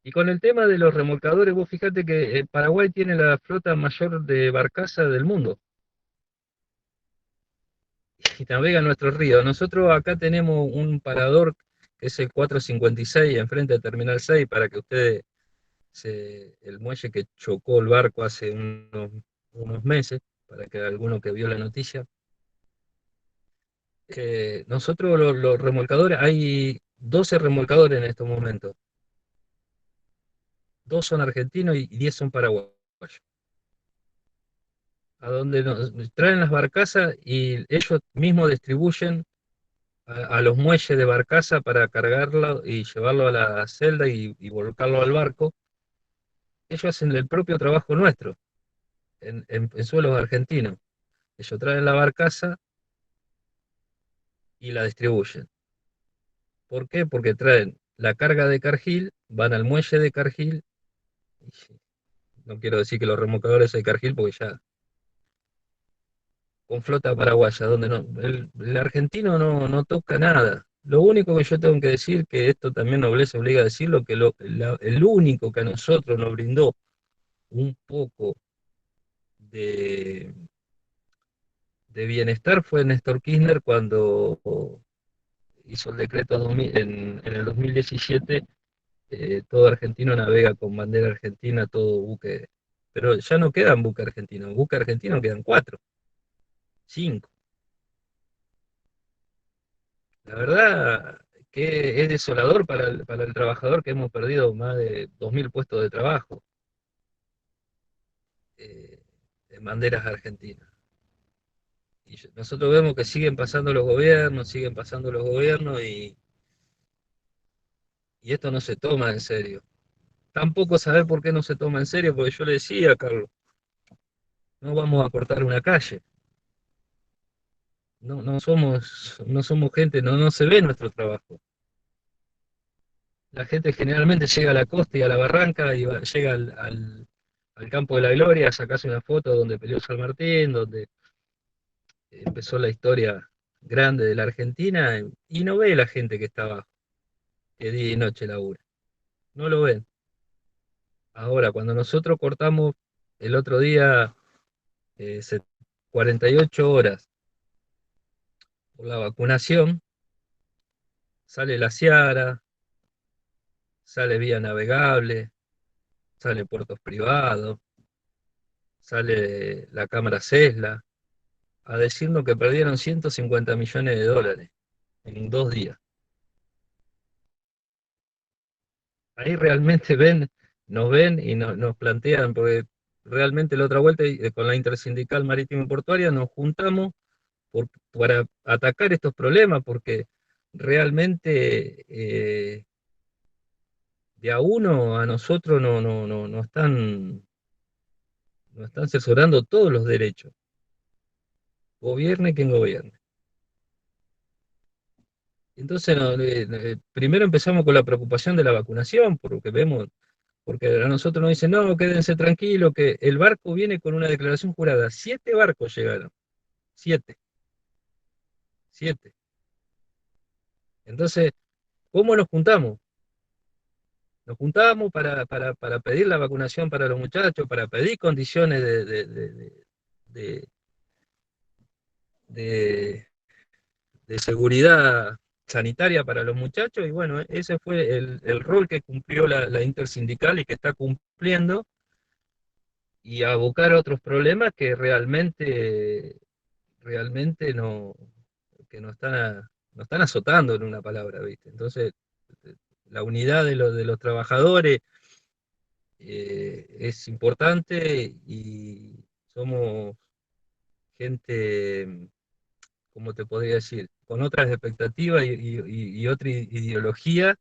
Y con el tema de los remolcadores, vos fíjate que Paraguay tiene la flota mayor de barcaza del mundo y navega en nuestro río. Nosotros acá tenemos un parador que es el 456 enfrente del Terminal 6 para que ustedes, el muelle que chocó el barco hace unos meses, para que alguno que vio la noticia. Nosotros los remolcadores, hay 12 remolcadores en estos momentos. 2 son argentinos y 10 son paraguayos. A donde nos traen las barcazas y ellos mismos distribuyen a los muelles de barcaza para cargarlo y llevarlo a la celda y volcarlo al barco. Ellos hacen el propio trabajo nuestro en suelos argentinos. Ellos traen la barcaza y la distribuyen. ¿Por qué? Porque traen la carga de Cargill, van al muelle de Cargill. No quiero decir que los remolcadores de Cargill, porque ya con flota paraguaya, donde el argentino no toca nada. Lo único que yo tengo que decir, que esto también Nobleza obliga a decirlo, que el único que a nosotros nos brindó un poco de, de bienestar fue Néstor Kirchner cuando hizo el decreto en el 2017. Todo argentino navega con bandera argentina, todo buque, pero ya no quedan buque argentino quedan 4, 5. La verdad que es desolador para el trabajador, que hemos perdido más de 2000 puestos de trabajo eh, en banderas argentinas. Y nosotros vemos que siguen pasando los gobiernos y esto no se toma en serio. Tampoco saber por qué no se toma en serio, porque yo le decía a Carlos, no vamos a cortar una calle. No somos gente, no se ve nuestro trabajo. La gente generalmente llega a la costa y a la barranca y llega al Campo de la Gloria a sacarse una foto donde peleó San Martín, donde empezó la historia grande de la Argentina, y no ve la gente que está abajo, que día y noche labura. No lo ven. Ahora, cuando nosotros cortamos el otro día 48 horas por la vacunación, sale la Ciara, sale vía navegable, sale puertos privados, sale la Cámara CESLA, a decirnos que perdieron 150 millones de dólares en 2 días. Ahí realmente nos ven y nos plantean, porque realmente la otra vuelta con la Intersindical Marítimo y Portuaria nos juntamos para atacar estos problemas, porque realmente de a uno a nosotros no están asesorando todos los derechos. Gobierne quien gobierne. Entonces, primero empezamos con la preocupación de la vacunación, porque vemos porque a nosotros nos dicen, no, quédense tranquilos, que el barco viene con una declaración jurada. 7 barcos llegaron, 7. Entonces, ¿cómo nos juntamos? Nos juntábamos para pedir la vacunación para los muchachos, para pedir condiciones de, de- de seguridad sanitaria para los muchachos, y bueno, ese fue el rol que cumplió la intersindical y que está cumpliendo, y abocar otros problemas que realmente no, que nos están azotando en una palabra, ¿viste? Entonces, la unidad de los trabajadores es importante, y somos gente, ¿cómo te podría decir? Con otras expectativas y otra ideología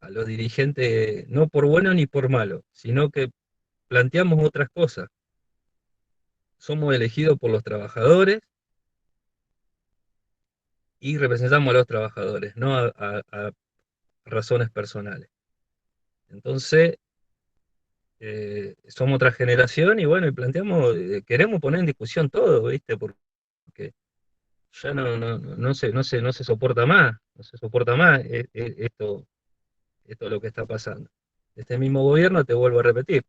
a los dirigentes, no por bueno ni por malo, sino que planteamos otras cosas. Somos elegidos por los trabajadores y representamos a los trabajadores, no a razones personales. Entonces, somos otra generación, y bueno, y planteamos, queremos poner en discusión todo, ¿viste? Porque ya no se soporta más, esto es lo que está pasando. Este mismo gobierno, te vuelvo a repetir,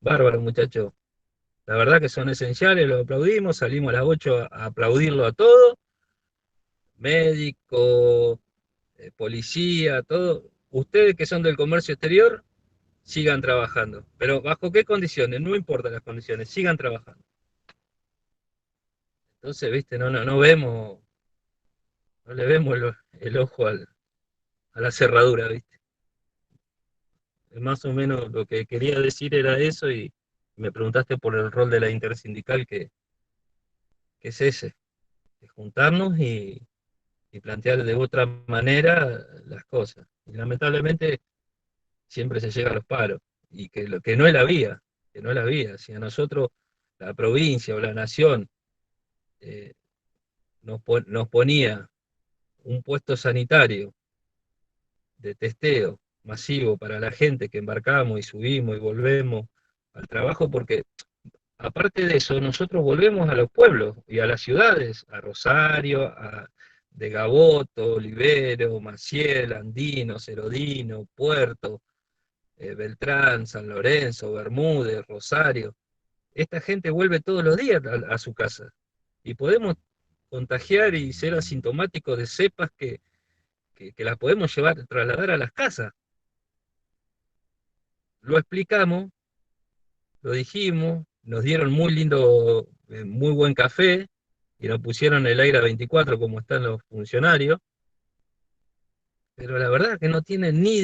bárbaro, muchachos. La verdad que son esenciales, lo aplaudimos, salimos a las 8 a aplaudirlo a todo, médico, policía, todo. Ustedes que son del comercio exterior, sigan trabajando. Pero ¿bajo qué condiciones? No importa las condiciones, sigan trabajando. Entonces, viste, no vemos, no le vemos el ojo a la cerradura, viste. Más o menos lo que quería decir era eso, y me preguntaste por el rol de la intersindical, que es ese, de juntarnos y plantear de otra manera las cosas. Y lamentablemente siempre se llega a los paros, y que no es la vía, que no es la vía. Si a nosotros, la provincia o la nación, eh, nos ponía un puesto sanitario de testeo masivo para la gente que embarcamos y subimos y volvemos al trabajo, porque aparte de eso, nosotros volvemos a los pueblos y a las ciudades, a Rosario, de Gaboto, Olivero, Maciel, Andino, Cerodino, Puerto, Beltrán, San Lorenzo, Bermúdez, Rosario. Esta gente vuelve todos los días a su casa, y podemos contagiar y ser asintomáticos de cepas que las podemos trasladar a las casas. Lo explicamos, lo dijimos, nos dieron muy lindo, muy buen café, y nos pusieron el aire a 24 como están los funcionarios, pero la verdad es que no tienen ni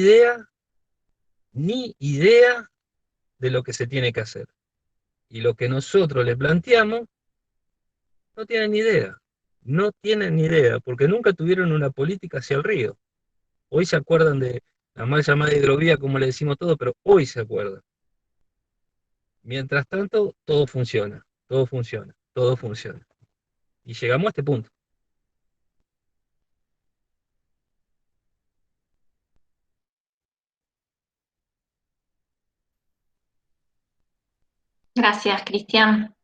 idea de lo que se tiene que hacer. Y lo que nosotros les planteamos, no tienen ni idea. No tienen ni idea, porque nunca tuvieron una política hacia el río. Hoy se acuerdan de la mal llamada hidrovía, como le decimos todo, pero hoy se acuerdan. Mientras tanto, todo funciona, todo funciona, todo funciona. Y llegamos a este punto. Gracias, Cristian.